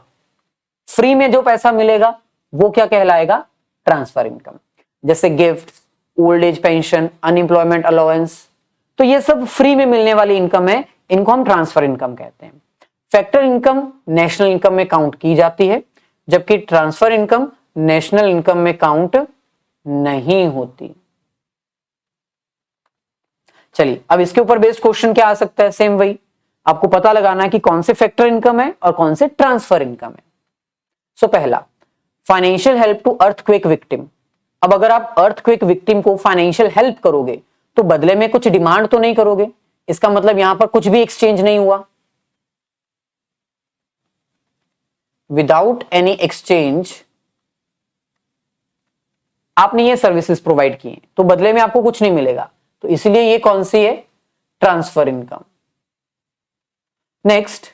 A: फ्री में जो पैसा मिलेगा वो क्या कहलाएगा? Transfer income. जैसे gift, old age pension, unemployment allowance, तो ये सब फ्री में मिलने वाली इनकम है, इनको हम ट्रांसफर इनकम कहते हैं। फैक्टर इनकम नेशनल इनकम में काउंट की जाती है, जबकि ट्रांसफर इनकम नेशनल इनकम में काउंट नहीं होती। चलिए, अब इसके ऊपर बेस्ड क्वेश्चन क्या आ सकता है? सेम वही, आपको पता लगाना है कि कौन से फैक्टर इनकम है और कौन से ट्रांसफर इनकम है। सो पहला, financial help to earthquake victim. अब अगर आप अर्थक्वेक विक्टिम को फाइनेंशियल हेल्प करोगे तो बदले में कुछ डिमांड तो नहीं करोगे, इसका मतलब यहां पर कुछ भी एक्सचेंज नहीं हुआ। विदाउट एनी एक्सचेंज आपने ये सर्विसेज प्रोवाइड की हैं, तो बदले में आपको कुछ नहीं मिलेगा, तो इसलिए ये कौन सी है? Transfer income. Next,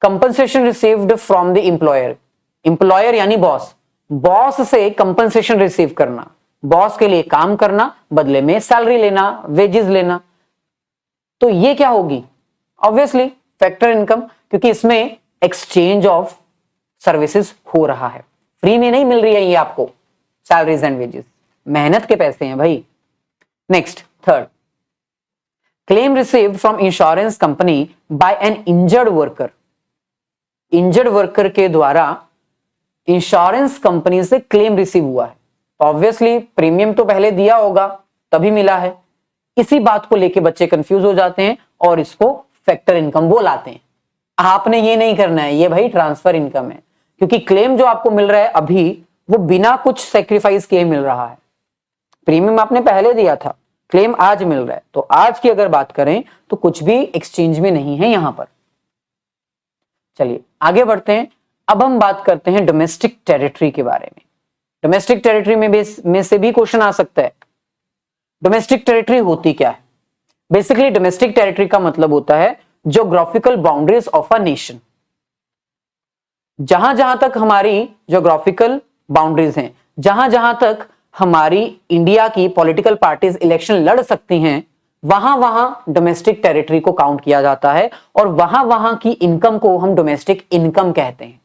A: compensation received from the employer. Employer यानी बॉस, बॉस से कंपनसेशन रिसीव करना, बॉस के लिए काम करना, बदले में सैलरी लेना, वेजेस लेना, तो ये क्या होगी? ऑब्वियसली फैक्टर इनकम, क्योंकि इसमें एक्सचेंज ऑफ सर्विसेज हो रहा है, फ्री में नहीं मिल रही है ये आपको सैलरीज एंड वेजेस, मेहनत के पैसे हैं भाई। Next, third, claim received from insurance company by N injured worker. Injured worker के द्वारा इंश्योरेंस कंपनी से क्लेम रिसीव हुआ है, ऑब्वियसली प्रीमियम तो पहले दिया होगा तभी मिला है। इसी बात को लेके बच्चे कंफ्यूज हो जाते हैं और इसको फैक्टर इनकम बोलाते हैं। आपने ये नहीं करना है, ये भाई ट्रांसफर इनकम है, क्योंकि क्लेम जो आपको मिल रहा है अभी वो बिना कुछ सेक्रीफाइस किए मिल रहा है। प्रीमियम आपने पहले दिया था, क्लेम आज मिल रहा है। तो आज की अगर बात करें तो कुछ भी एक्सचेंज में नहीं है यहां पर। चलिए आगे बढ़ते हैं। अब हम बात करते हैं डोमेस्टिक टेरिटरी के बारे में। डोमेस्टिक टेरिटरी में से भी क्वेश्चन आ सकता है, डोमेस्टिक टेरिटरी होती क्या है। बेसिकली डोमेस्टिक टेरिटरी का मतलब होता है geographical boundaries of a nation. जहां जहां तक हमारी ज्योग्राफिकल बाउंड्रीज हैं, जहां जहां तक हमारी इंडिया की पॉलिटिकल पार्टीज इलेक्शन लड़ सकती हैं, वहां वहां डोमेस्टिक टेरिटरी को काउंट किया जाता है और वहां वहां की इनकम को हम डोमेस्टिक इनकम कहते हैं।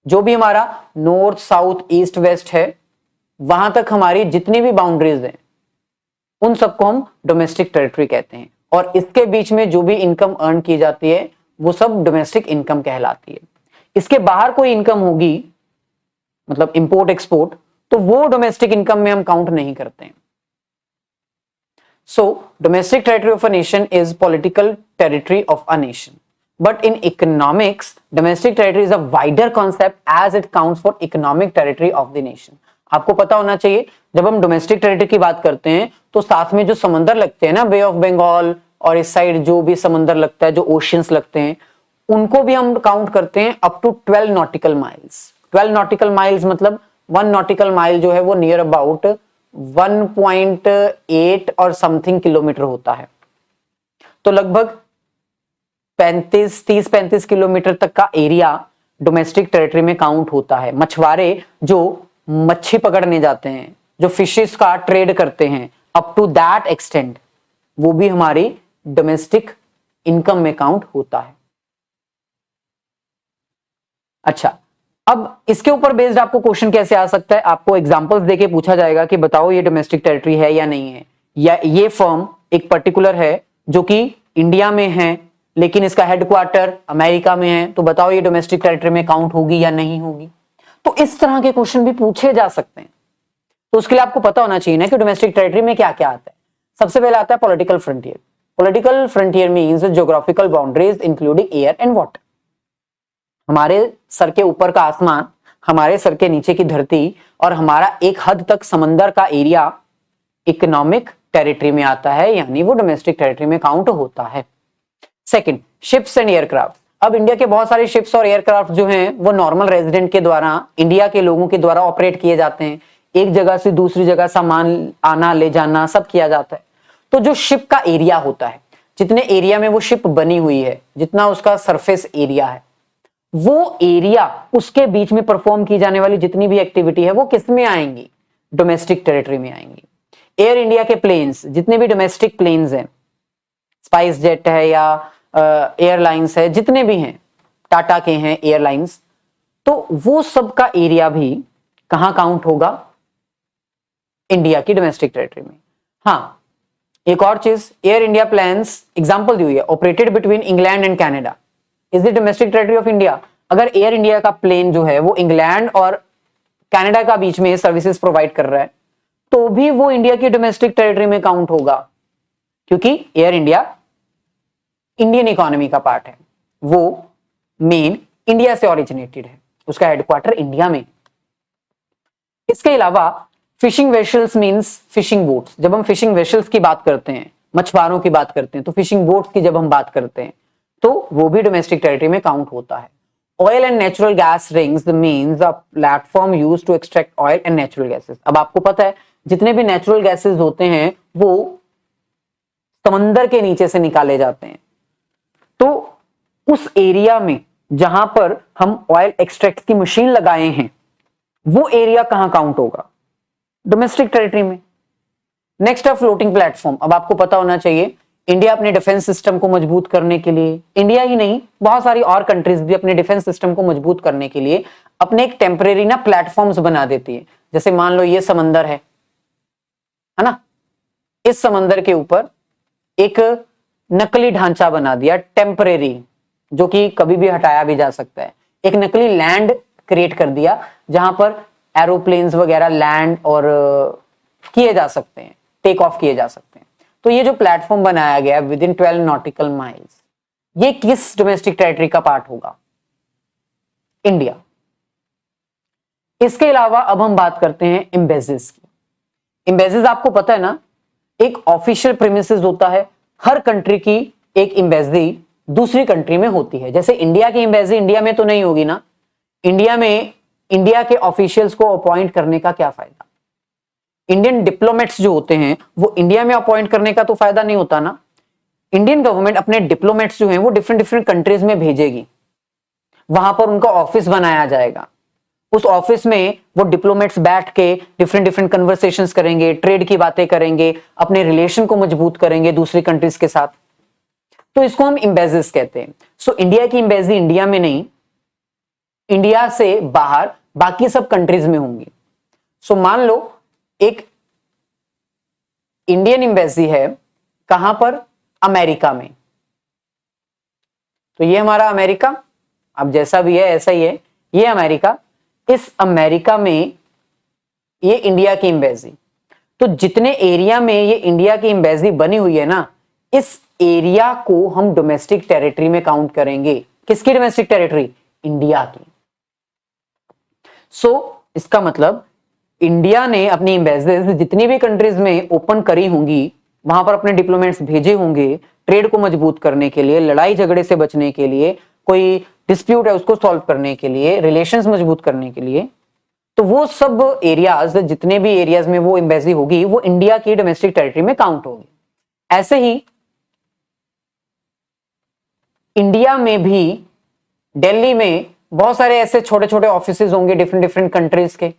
A: जो भी हमारा नॉर्थ साउथ ईस्ट वेस्ट है, वहां तक हमारी जितनी भी बाउंड्रीज हैं उन सबको हम डोमेस्टिक टेरिटरी कहते हैं। और इसके बीच में जो भी इनकम अर्न की जाती है वो सब डोमेस्टिक इनकम कहलाती है। इसके बाहर कोई इनकम होगी, मतलब इंपोर्ट एक्सपोर्ट, तो वो डोमेस्टिक इनकम में हम काउंट नहीं करते हैं। So domestic territory of a nation is political territory of a nation, but in economics domestic territory is a wider concept as it counts for economic territory of the nation. आपको पता होना चाहिए, जब हम domestic territory की बात करते हैं तो साथ में जो समंदर लगते हैं ना, बे ऑफ बंगाल और इस साइड जो भी समंदर लगता है, जो ओशियंस लगते हैं, उनको भी हम काउंट करते हैं up to 12 nautical miles. 12 nautical miles मतलब 1 नॉटिकल माइल जो है वो नियर अबाउट 1.8 और समथिंग किलोमीटर होता है। तो लगभग 30-35 किलोमीटर तक का एरिया डोमेस्टिक टेरिटरी में काउंट होता है। मछुआरे जो मच्छी पकड़ने जाते हैं, जो फिशेस का ट्रेड करते हैं, अप टू दैट एक्सटेंट, वो भी हमारी डोमेस्टिक इनकम में काउंट होता है। अच्छा, अब इसके ऊपर बेस्ड आपको क्वेश्चन कैसे आ सकता है, आपको एग्जांपल्स देके पूछा जाएगा कि बताओ ये डोमेस्टिक टेरिटरी है या नहीं है, या ये फर्म एक पर्टिकुलर है जो कि इंडिया में है लेकिन इसका हेडक्वार्टर अमेरिका में है, तो बताओ ये डोमेस्टिक टेरिटरी में काउंट होगी या नहीं होगी। तो इस तरह के क्वेश्चन भी पूछे जा सकते हैं। तो उसके लिए आपको पता होना चाहिए ना कि डोमेस्टिक टेरिटरी में क्या क्या आता है। सबसे पहले आता है political frontier. Political frontier means geographical boundaries including air and water. हमारे सर के ऊपर का आसमान, हमारे सर के नीचे की धरती और हमारा एक हद तक समंदर का एरिया इकोनॉमिक टेरिटरी में आता है, यानी वो डोमेस्टिक टेरिटरी में काउंट होता है। Second, ships and aircraft. अब इंडिया के बहुत सारे शिप्स और एयरक्राफ्ट जो हैं वो नॉर्मल रेजिडेंट के द्वारा, इंडिया के लोगों के द्वारा ऑपरेट किए जाते हैं। एक जगह से दूसरी जगह सामान आना ले जाना सब किया जाता है। तो जो शिप का एरिया होता है, जितने एरिया में वो शिप बनी हुई है, जितना उसका सरफेस एरिया है, वो एरिया, उसके बीच में परफॉर्म की जाने वाली जितनी भी एक्टिविटी है वो किस में आएंगी, डोमेस्टिक टेरिटरी में आएंगी। एयर इंडिया के प्लेन्स, जितने भी डोमेस्टिक प्लेन्स हैं, स्पाइस जेट है या एयरलाइंस है, जितने भी हैं, टाटा के हैं एयरलाइंस, तो वो सब का एरिया भी कहां काउंट होगा, इंडिया की डोमेस्टिक टेरिटरी में। हाँ, एक और चीज, एयर इंडिया प्लेन्स एग्जांपल दी हुई है, operated between England and Canada, is the domestic territory of India. अगर एयर इंडिया का प्लेन जो है वो इंग्लैंड और कनाडा का बीच में सर्विसेज प्रोवाइड कर रहा है, तो भी वो इंडिया की डोमेस्टिक टेरिटरी में काउंट होगा, क्योंकि एयर इंडिया इंडियन इकोनॉमी का पार्ट है, वो मेन इंडिया से ओरिजिनेटेड है, उसका हेडक्वार्टर इंडिया में। इसके अलावा fishing vessels means fishing boats. जब हम फिशिंग वेसल्स की बात करते हैं, मछुआरों की बात करते हैं, तो फिशिंग बोट्स की जब हम बात करते हैं तो वो भी डोमेस्टिक टेरिटरी में काउंट होता है। Oil and natural gas rings means a platform used to extract oil and natural gases. अब आपको पता है जितने भी नेचुरल गैसेस होते हैं वो समंदर के नीचे से निकाले जाते हैं। तो उस एरिया में जहां पर हम ऑयल एक्सट्रैक्ट की मशीन लगाए हैं, वो एरिया कहां काउंट होगा, डोमेस्टिक टेरिटरी में। नेक्स्ट है फ्लोटिंग प्लेटफॉर्म। अब आपको पता होना चाहिए, इंडिया अपने डिफेंस सिस्टम को मजबूत करने के लिए, इंडिया ही नहीं बहुत सारी और कंट्रीज भी अपने डिफेंस सिस्टम को मजबूत करने के लिए अपने एक टेम्परेरी ना प्लेटफॉर्म्स बना देती है। जैसे मान लो ये समंदर है ना, इस समंदर के ऊपर एक नकली ढांचा बना दिया टेम्परेरी, जो कि कभी भी हटाया भी जा सकता है। एक नकली लैंड क्रिएट कर दिया जहां पर एरोप्लेन्स वगैरह लैंड और किए जा सकते हैं, टेक ऑफ किए जा सकते हैं। तो ये जो प्लेटफॉर्म बनाया गया विद इन 12 नॉटिकल माइल्स, ये किस डोमेस्टिक टेरिटरी का पार्ट होगा? इंडिया। इसके अलावा अब हम बात करते हैं एम्बेसीज की। एम्बेसीज आपको पता है ना, एक ऑफिशियल प्रीमिसेस होता है, हर कंट्री की एक एम्बेसी दूसरी कंट्री में होती है। जैसे इंडिया की एम्बेसी इंडिया में तो नहीं होगी ना, इंडिया में इंडिया के ऑफिशियल्स को अपॉइंट करने का क्या फायदा? इंडियन डिप्लोमेट्स जो होते हैं वो इंडिया में अपॉइंट करने का तो फायदा नहीं होता ना। इंडियन गवर्नमेंट अपने डिप्लोमेट्स जो हैं वो डिफरेंट डिफरेंट कंट्रीज में भेजेगी, वहां पर उनका ऑफिस बनाया जाएगा, उस ऑफिस में वो डिप्लोमेट्स बैठ के डिफरेंट डिफरेंट कन्वर्सेशंस करेंगे, ट्रेड की बातें करेंगे, अपने रिलेशन को मजबूत करेंगे दूसरी कंट्रीज के साथ, तो इसको हम एम्बेसीज कहते हैं। सो इंडिया की एम्बेसी इंडिया में नहीं, इंडिया से बाहर बाकी सब कंट्रीज में होंगी। सो मान लो एक इंडियन एम्बेसी है, कहां पर? अमेरिका में। तो ये हमारा अमेरिका, अब जैसा भी है ऐसा ही है, ये अमेरिका, इस अमेरिका में ये इंडिया की एम्बेसी। तो जितने एरिया में ये इंडिया की एम्बेसी बनी हुई है ना, इस एरिया को हम डोमेस्टिक टेरिटरी में काउंट करेंगे। किसकी डोमेस्टिक टेरिटरी? इंडिया की। सो इसका मतलब इंडिया ने अपनी एम्बेसीज जितनी भी कंट्रीज में ओपन करी होंगी, वहां पर अपने डिप्लोमेट्स भेजे होंगे ट्रेड को मजबूत करने के लिए, लड़ाई झगड़े से बचने के लिए, कोई डिस्प्यूट है उसको सॉल्व करने के लिए, रिलेशंस मजबूत करने के लिए। तो वो सब एरियाज, जितने भी एरियाज में वो एम्बेसी होगी, वो इंडिया की डोमेस्टिक टेरिटरी में काउंट होगी। ऐसे ही इंडिया में भी दिल्ली में बहुत सारे ऐसे छोटे छोटे ऑफिसेज होंगे डिफरेंट डिफरेंट कंट्रीज के,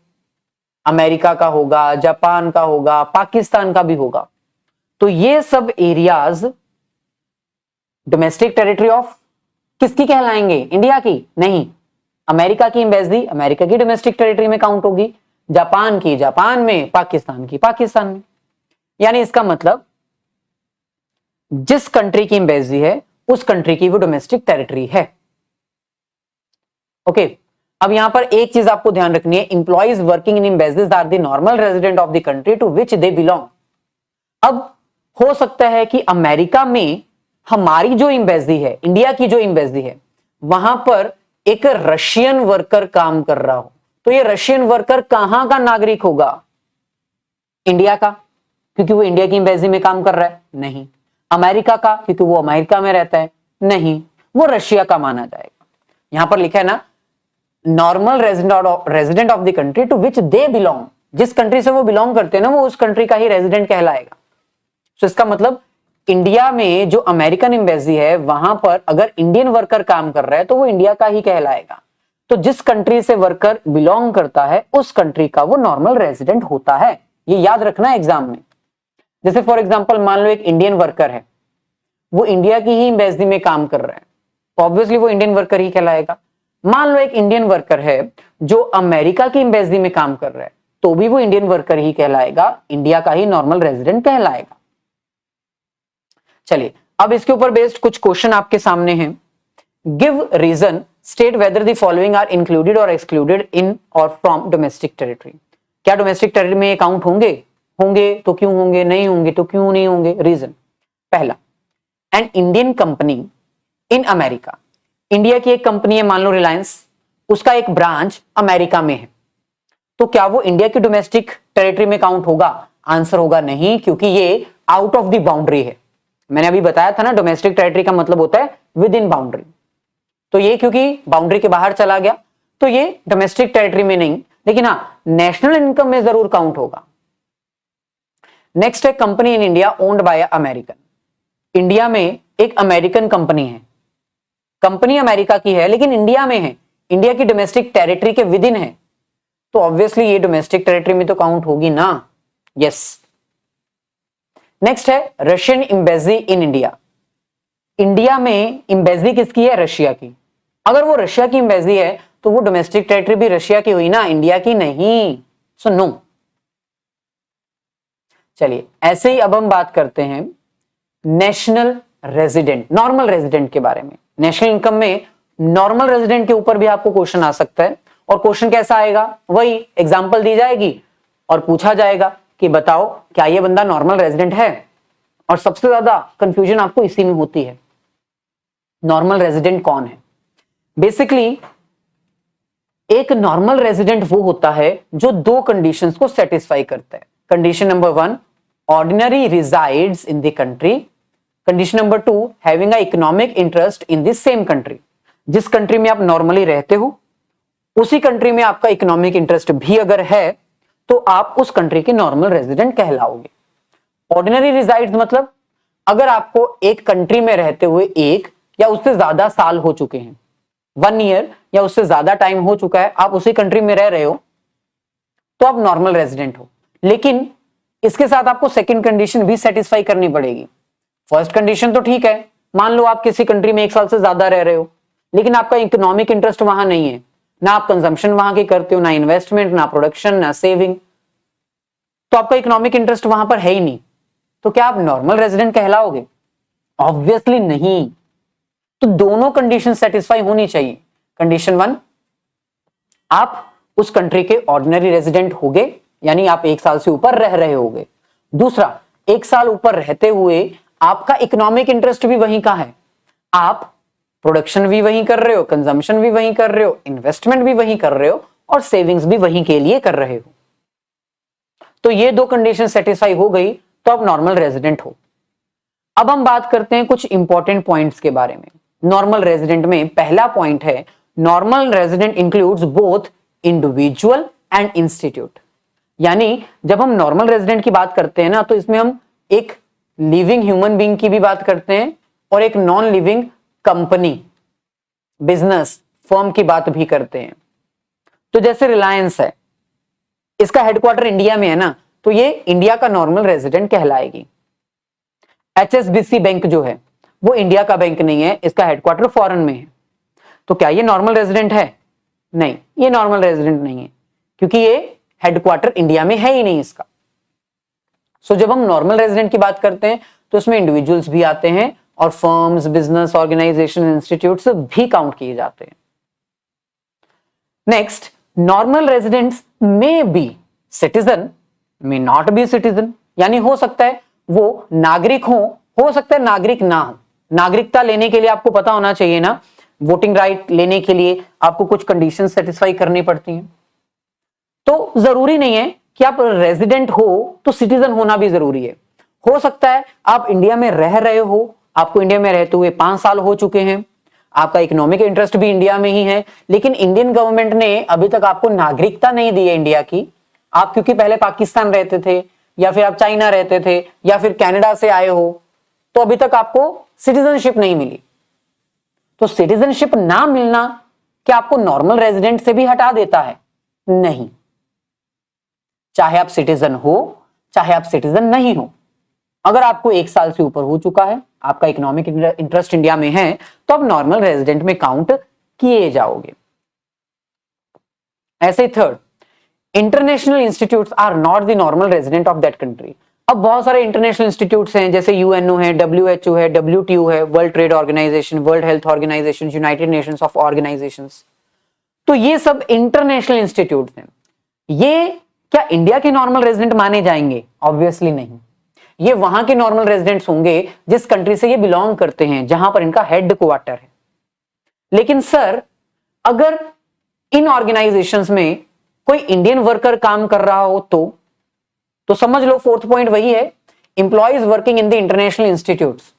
A: अमेरिका का होगा, जापान का होगा, पाकिस्तान का भी होगा। तो ये सब एरियाज डोमेस्टिक टेरिटरी ऑफ किसकी कहलाएंगे? इंडिया की नहीं, अमेरिका की एम्बेसी अमेरिका की डोमेस्टिक टेरिटरी में काउंट होगी, जापान की जापान में, पाकिस्तान की पाकिस्तान में। यानी इसका मतलब जिस कंट्री की एम्बेसी है उस कंट्री की वो डोमेस्टिक टेरिटरी है। ओके, अब यहां पर एक चीज आपको ध्यान रखनी है, employees working in embassies are the normal resident of the country to which they belong. अब हो सकता है कि अमेरिका में हमारी जो एम्बेसी है, इंडिया की जो एम्बेसी है, वहां पर एक रशियन वर्कर काम कर रहा हो, तो ये रशियन वर्कर कहां का नागरिक होगा? इंडिया का, क्योंकि वो इंडिया की एम्बेसी में काम कर रहा है? नहीं। अमेरिका का, क्योंकि वो अमेरिका में रहता है? नहीं, वो रशिया का माना जाएगा। यहां पर लिखा है ना, normal resident of the country to which they belong, जिस कंट्री से वो बिलोंग करते हैं ना, वो उस कंट्री का ही रेजिडेंट कहलाएगा। तो इसका मतलब इंडिया में जो अमेरिकन एम्बेसी है, वहां पर अगर इंडियन वर्कर काम कर रहा है तो वो इंडिया का ही कहलाएगा। तो जिस कंट्री से वर्कर बिलोंग करता है उस कंट्री का वो नॉर्मल रेजिडेंट होता है, ये याद रखना एग्जाम में। जैसे फॉर एग्जांपल मान लो एक इंडियन वर्कर है, वो इंडिया की ही एम्बेसी में काम कर रहा है, ऑब्वियसली वो इंडियन वर्कर ही कहलाएगा। मान लो एक इंडियन वर्कर है जो अमेरिका की एम्बेसी में काम कर रहा है, तो भी वो इंडियन वर्कर ही कहलाएगा, इंडिया का ही नॉर्मल रेजिडेंट कहलाएगा। चलिए अब इसके ऊपर बेस्ड कुछ क्वेश्चन आपके सामने हैं। Give reason, state whether the following are included और एक्सक्लूडेड इन और फ्रॉम डोमेस्टिक टेरिटरी। क्या डोमेस्टिक टेरिटरी में ये काउंट होंगे? होंगे तो क्यों होंगे, नहीं होंगे तो क्यों नहीं होंगे? रीजन, पहला, an Indian company in America, India की एक कंपनी है मान लो रिलायंस, उसका एक ब्रांच अमेरिका में है, तो क्या वो इंडिया की डोमेस्टिक टेरिटरी में काउंट होगा? आंसर होगा नहीं, क्योंकि ये आउट ऑफ द बाउंड्री है। मैंने अभी बताया था ना, डोमेस्टिक टेरिटरी का मतलब होता है विद इन बाउंड्री, तो ये क्योंकि बाउंड्री के बाहर चला गया तो ये डोमेस्टिक टेरिटरी में नहीं, लेकिन हाँ नेशनल इनकम में जरूर काउंट होगा। नेक्स्ट है company in India owned by American, India में एक अमेरिकन कंपनी है, कंपनी अमेरिका की है लेकिन इंडिया में है, इंडिया की डोमेस्टिक टेरिटरी के विद इन है, तो ऑब्वियसली ये डोमेस्टिक टेरिटरी में तो काउंट होगी ना। यस। नेक्स्ट है Russian embassy in India, India में एम्बेसी किसकी है? रशिया की। अगर वो रशिया की एम्बेसी है तो वो डोमेस्टिक टेरिटरी भी रशिया की हुई ना, इंडिया की नहीं। So no. चलिए ऐसे ही अब हम बात करते हैं नेशनल रेजिडेंट, नॉर्मल रेजिडेंट के बारे में। नेशनल इनकम में नॉर्मल रेजिडेंट के ऊपर भी आपको क्वेश्चन आ सकता है, और क्वेश्चन कैसा आएगा? वही एग्जांपल दी जाएगी और पूछा जाएगा कि बताओ क्या ये बंदा नॉर्मल रेजिडेंट है। और सबसे ज्यादा कंफ्यूजन आपको इसी में होती है, नॉर्मल रेजिडेंट कौन है। बेसिकली एक नॉर्मल रेजिडेंट वो होता है जो दो कंडीशंस को सेटिस्फाई करता है। Condition number 1, ordinary resides in the country. Condition number 2, having a economic interest in the same country. जिस कंट्री में आप नॉर्मली रहते हो उसी कंट्री में आपका इकोनॉमिक इंटरेस्ट भी अगर है तो आप उस कंट्री के नॉर्मल रेजिडेंट कहलाओगे। ऑर्डिनरी रिजाइड्स मतलब अगर आपको एक कंट्री में रहते हुए एक या उससे ज्यादा साल हो चुके हैं, 1 ईयर या उससे ज्यादा टाइम हो चुका है, आप उसी कंट्री में रह रहे हो, तो आप नॉर्मल रेजिडेंट हो। लेकिन इसके साथ आपको सेकंड कंडीशन भी सेटिस्फाई करनी पड़ेगी। फर्स्ट कंडीशन तो ठीक है, मान लो आप किसी कंट्री में 1 साल से ज्यादा रह रहे हो लेकिन आपका इकोनॉमिक इंटरेस्ट वहां नहीं है, ना आप कंजम्पशन वहां की करते हो, ना इन्वेस्टमेंट, ना प्रोडक्शन, ना सेविंग, तो आपका इकोनॉमिक इंटरेस्ट वहां पर है ही नहीं, तो क्या आप नॉर्मल रेजिडेंट कहलाओगे? ऑब्वियसली नहीं। तो दोनों कंडीशन सेटिस्फाई होनी चाहिए। कंडीशन 1, आप उस कंट्री के ऑर्डिनरी रेजिडेंट होगे, यानी आप 1 साल से ऊपर रह रहे होगे। दूसरा, 1 साल ऊपर रहते हुए आपका इकोनॉमिक इंटरेस्ट भी वहीं का है, आप प्रोडक्शन भी वहीं कर रहे हो, कंजम्पशन भी वहीं कर रहे हो, इन्वेस्टमेंट भी वहीं कर रहे हो और सेविंग्स भी वहीं के लिए कर रहे हो। तो ये दो कंडीशन सेटिस्फाई हो गई तो आप नॉर्मल रेजिडेंट हो। अब हम बात करते हैं कुछ इंपॉर्टेंट पॉइंट्स के बारे में। नॉर्मल रेजिडेंट में पहला पॉइंट है, normal resident includes both individual and institute. यानी जब हम नॉर्मल रेजिडेंट की बात करते हैं ना, तो इसमें हम एक लिविंग ह्यूमन बीइंग की भी बात करते हैं और एक non living company, business, firm की बात भी करते हैं। तो जैसे रिलायंस है, इसका हेडक्वार्टर इंडिया में है ना, तो ये इंडिया का नॉर्मल रेजिडेंट कहलाएगी। HSBC बैंक जो है वो इंडिया का बैंक नहीं है, इसका हेडक्वार्टर फॉरेन में है, तो क्या ये नॉर्मल रेजिडेंट है? नहीं, ये नॉर्मल रेजिडेंट नहीं है क्योंकि ये हेडक्वार्टर इंडिया में है ही नहीं इसका। सो जब हम नॉर्मल रेजिडेंट की बात करते हैं तो इसमें इंडिविजुअल्स भी आते हैं और फर्म्स, बिजनेस, ऑर्गेनाइजेशन, इंस्टीट्यूट्स भी काउंट किए जाते हैं। Next, normal residents may be citizen, may not be citizen, यानी हो सकता है वो नागरिक हो सकता है नागरिक ना हो। नागरिकता लेने के लिए आपको पता होना चाहिए ना, वोटिंग राइट लेने के लिए आपको कुछ कंडीशन सेटिस्फाई करनी पड़ती हैं। तो जरूरी नहीं है कि आप रेजिडेंट हो तो सिटीजन होना भी जरूरी है। हो सकता है आप इंडिया में रह रहे हो, आपको इंडिया में रहते हुए 5 साल हो चुके हैं, आपका इकोनॉमिक इंटरेस्ट भी इंडिया में ही है, लेकिन इंडियन गवर्नमेंट ने अभी तक आपको नागरिकता नहीं दी है इंडिया की। आप क्योंकि पहले पाकिस्तान रहते थे या फिर आप चाइना रहते थे या फिर कनाडा से आए हो, तो अभी तक आपको सिटीजनशिप नहीं मिली। तो सिटीजनशिप ना मिलना क्या आपको नॉर्मल रेजिडेंट से भी हटा देता है? नहीं। चाहे आप सिटीजन हो चाहे आप सिटीजन नहीं हो, अगर आपको 1 साल से ऊपर हो चुका है, आपका इकोनॉमिक इंटरेस्ट इंडिया में है, तो आप नॉर्मल रेजिडेंट में काउंट किए जाओगे। ऐसे third, international institutes are not the normal resident of that country. अब बहुत सारे इंटरनेशनल इंस्टीट्यूट्स हैं, जैसे यूएनओ है, WHO है, WTO है, world trade organisation, world health organisation, united nations of organisations. तो ये सब इंटरनेशनल इंस्टीट्यूट्स हैं। ये क्या इंडिया के नॉर्मल रेजिडेंट माने जाएंगे? ऑब्वियसली नहीं। ये वहां के नॉर्मल रेजिडेंट्स होंगे जिस कंट्री से ये बिलोंग करते हैं, जहां पर इनका हेड क्वार्टर है। लेकिन सर, अगर इन ऑर्गेनाइजेशंस में कोई इंडियन वर्कर काम कर रहा हो तो समझ लो फोर्थ पॉइंट वही है, employees working in the international institutes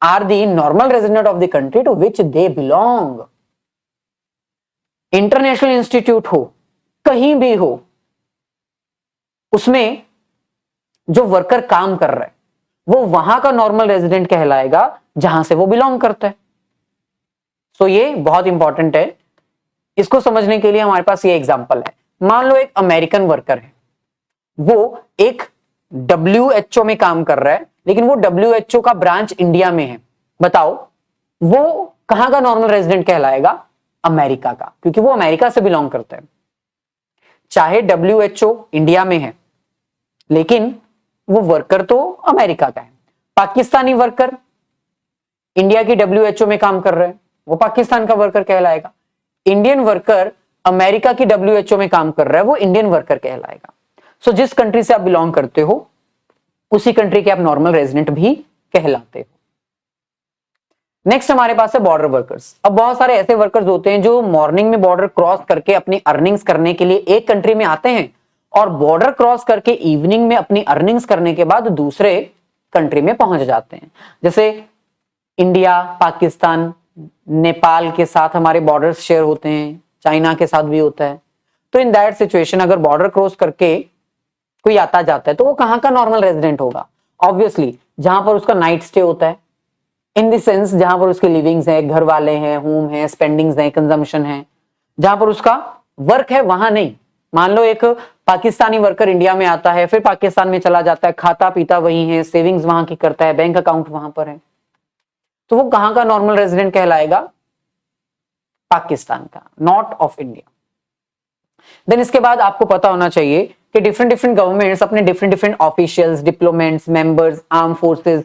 A: are the normal resident of the country to which they belong. International institute हो, कहीं भी हो, उसमें जो वर्कर काम कर रहा है वो वहां का नॉर्मल रेजिडेंट कहलाएगा जहां से वो बिलोंग करता है। सो ये बहुत इंपॉर्टेंट है। इसको समझने के लिए हमारे पास ये एग्जांपल है। मान लो एक अमेरिकन वर्कर है, वो एक WHO में काम कर रहा है, लेकिन वो WHO का ब्रांच इंडिया में है। बताओ वो कहां का नॉर्मल रेजिडेंट कहलाएगा? अमेरिका का, क्योंकि वो अमेरिका से बिलोंग करता है। चाहे WHO इंडिया में है लेकिन वो वर्कर तो अमेरिका का है। पाकिस्तानी वर्कर इंडिया की WHO में काम कर रहे हैं, वो पाकिस्तान का वर्कर कहलाएगा। इंडियन वर्कर अमेरिका की WHO में काम कर रहा है, वो इंडियन वर्कर कहलाएगा। सो जिस कंट्री से आप बिलोंग करते हो उसी कंट्री के आप नॉर्मल रेजिडेंट भी कहलाते हो। नेक्स्ट हमारे पास है बॉर्डर वर्कर्स। अब बहुत सारे ऐसे वर्कर्स होते हैं जो मॉर्निंग में बॉर्डर क्रॉस करके अपनी अर्निंग्स करने के लिए एक कंट्री में आते हैं और बॉर्डर क्रॉस करके इवनिंग में अपनी अर्निंग्स करने के बाद दूसरे कंट्री में पहुंच जाते हैं। जैसे इंडिया, पाकिस्तान, नेपाल के साथ हमारे बॉर्डर्स शेयर होते हैं, चाइना के साथ भी होता है। तो इन दैट सिचुएशन अगर बॉर्डर क्रॉस करके कोई आता जाता है तो वो कहां का नॉर्मल रेजिडेंट होगा? ऑब्वियसली जहां पर उसका नाइट स्टे होता है, इन द सेंस जहां पर उसके लिविंग्स है, घर वाले हैं, होम है, स्पेंडिंग्स है, कंजम्पशन है, जहां पर उसका वर्क है वहां नहीं। मान लो एक पाकिस्तानी वर्कर इंडिया में आता है, फिर पाकिस्तान में चला जाता है, खाता पीता वही है, सेविंग्स वहां की करता है, बैंक अकाउंट वहां पर है, तो वो कहां का नॉर्मल रेजिडेंट कहलाएगा? पाकिस्तान का, नॉट ऑफ इंडिया। देन इसके बाद आपको पता होना चाहिए कि डिफरेंट गवर्नमेंट्स अपने different officials, diplomats, members, arm forces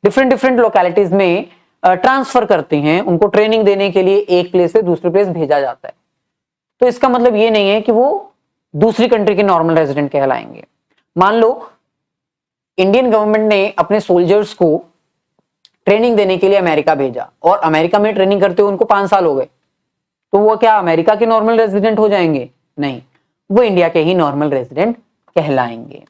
A: different localities में ट्रांसफर करते हैं। उनको ट्रेनिंग देने के लिए एक प्लेस से दूसरे प्लेस भेजा जाता है। तो इसका मतलब ये नहीं है कि वो दूसरी कंट्री के नॉर्मल रेजिडेंट कहलाएंगे। मान लो इंडियन गवर्नमेंट ने अपने सोल्जर्स को ट्रेनिंग देने के लिए अमेरिका भेजा और अमेरिका में ट्रेनिंग करते हुए उनको 5 साल हो गए, तो वो क्या अमेरिका के नॉर्मल रेजिडेंट हो जाएंगे? नहीं, वो इंडिया के ही नॉर्मल रेजिडेंट कहलाएंगे।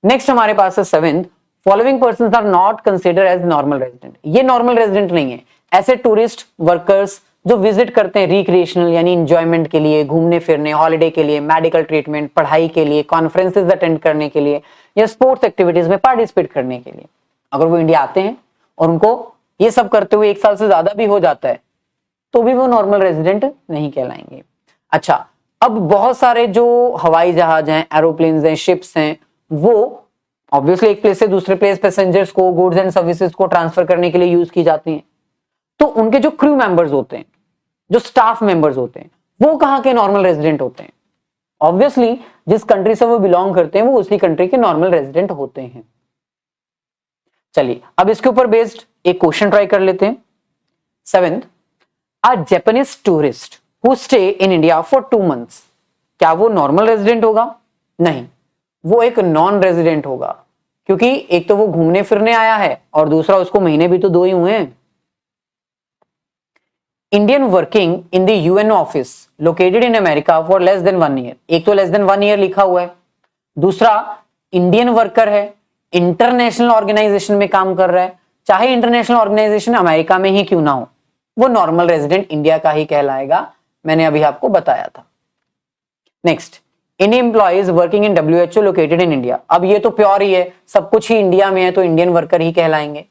A: नेक्स्ट हमारे पास है 7th, following persons are not considered as normal resident. ये नॉर्मल रेजिडेंट नहीं है। ऐसे टूरिस्ट वर्कर्स जो विजिट करते हैं रिक्रिएशनल यानी एंजॉयमेंट के लिए, घूमने फिरने, हॉलिडे के लिए, मेडिकल ट्रीटमेंट, पढ़ाई के लिए, कॉन्फ्रेंसेस अटेंड करने के लिए या स्पोर्ट्स एक्टिविटीज में पार्टिसिपेट करने के लिए, अगर वो इंडिया आते हैं और उनको ये सब करते हुए 1 साल से ज्यादा भी हो जाता है तो भी वो नॉर्मल रेजिडेंट नहीं कहलाएंगे। अच्छा, अब बहुत सारे जो हवाई जहाज हैं, एरोप्लेन्स हैं, शिप्स हैं, वो ऑब्वियसली एक प्लेस से दूसरे प्लेस पैसेंजर्स को, गुड्स एंड सर्विसेज को ट्रांसफर करने के लिए यूज की जाती हैं। तो उनके जो क्रू मेंबर्स होते हैं, जो स्टाफ मेंबर्स होते हैं, वो कहां के नॉर्मल रेजिडेंट होते हैं? ऑब्वियसली जिस कंट्री से वो बिलोंग करते हैं वो उसी कंट्री के नॉर्मल रेजिडेंट होते हैं। चलिए अब इसके ऊपर बेस्ड एक क्वेश्चन ट्राई कर लेते हैं। 7th, a Japanese tourist who stay in India for 2 months, क्या वो नॉर्मल रेजिडेंट होगा? नहीं, वो एक नॉन रेजिडेंट होगा, क्योंकि एक तो वो घूमने फिरने आया है और दूसरा उसको महीने भी तो 2 ही हुए हैं। Indian working in the UN office located in America for less than 1 year, एक तो लेस देन 1 year लिखा हुआ है, दूसरा इंडियन वर्कर है, इंटरनेशनल ऑर्गेनाइजेशन में काम कर रहा है, चाहे इंटरनेशनल ऑर्गेनाइजेशन अमेरिका में ही क्यों ना हो, वो नॉर्मल रेजिडेंट इंडिया का ही कहलाएगा। मैंने अभी आपको बताया था। Next, Indian employees working in WHO located in India. अब ये तो प्योर ही है, सब कुछ ही इंडिया में है तो इंडियन वर्कर ही कहलाएंगे।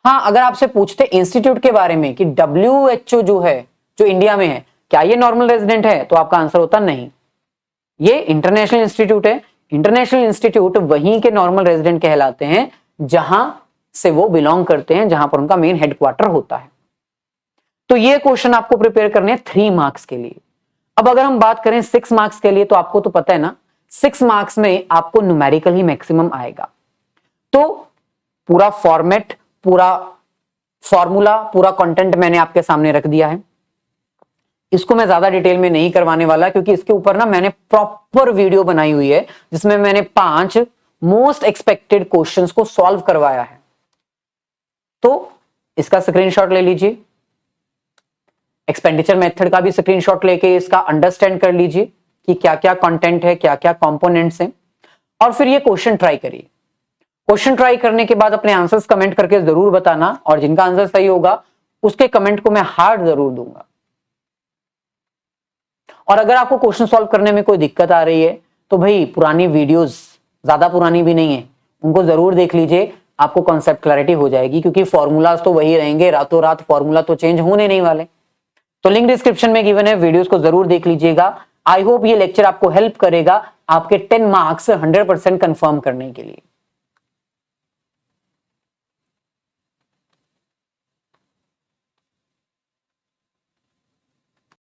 A: हाँ, अगर आपसे पूछते इंस्टीट्यूट के बारे में कि WHO जो है, जो इंडिया में है, क्या ये नॉर्मल रेजिडेंट है, तो आपका आंसर होता नहीं, ये इंटरनेशनल इंस्टीट्यूट है। इंटरनेशनल इंस्टीट्यूट वहीं के नॉर्मल रेजिडेंट कहलाते हैं जहां से वो बिलोंग करते हैं, जहां पर उनका मेन हेडक्वार्टर होता है। तो ये क्वेश्चन आपको प्रिपेयर करने हैं 3 मार्क्स के लिए। अब अगर हम बात करें 6 मार्क्स के लिए, तो आपको तो पता है ना, 6 मार्क्स में आपको न्यूमेरिकल ही मैक्सिमम आएगा। तो पूरा फॉर्मेट, पूरा फॉर्मूला, पूरा कंटेंट मैंने आपके सामने रख दिया है। इसको मैं ज्यादा डिटेल में नहीं करवाने वाला, क्योंकि इसके ऊपर ना मैंने प्रॉपर वीडियो बनाई हुई है जिसमें मैंने 5 मोस्ट एक्सपेक्टेड क्वेश्चंस को सॉल्व करवाया है। तो इसका स्क्रीनशॉट ले लीजिए, एक्सपेंडिचर मेथड का भी स्क्रीनशॉट लेके इसका अंडरस्टैंड कर लीजिए कि क्या क्या कंटेंट है, क्या क्या कंपोनेंट्स हैं, और फिर ये क्वेश्चन ट्राई करिए। क्वेश्चन ट्राई करने के बाद अपने आंसर्स कमेंट करके जरूर बताना, और जिनका आंसर सही होगा उसके कमेंट को मैं हार्ट जरूर दूंगा। और अगर आपको क्वेश्चन सॉल्व करने में कोई दिक्कत आ रही है तो भाई पुरानी वीडियोस, ज्यादा पुरानी भी नहीं है, उनको जरूर देख लीजिए, आपको कॉन्सेप्ट क्लैरिटी हो जाएगी, क्योंकि फॉर्मूलाज तो वही रहेंगे, रातों रात फॉर्मूला तो चेंज होने नहीं वाले। तो लिंक डिस्क्रिप्शन में गिवन है, वीडियोस को जरूर देख लीजिएगा। आई होप ये लेक्चर आपको हेल्प करेगा आपके 10 मार्क्स 100% कंफर्म करने के लिए।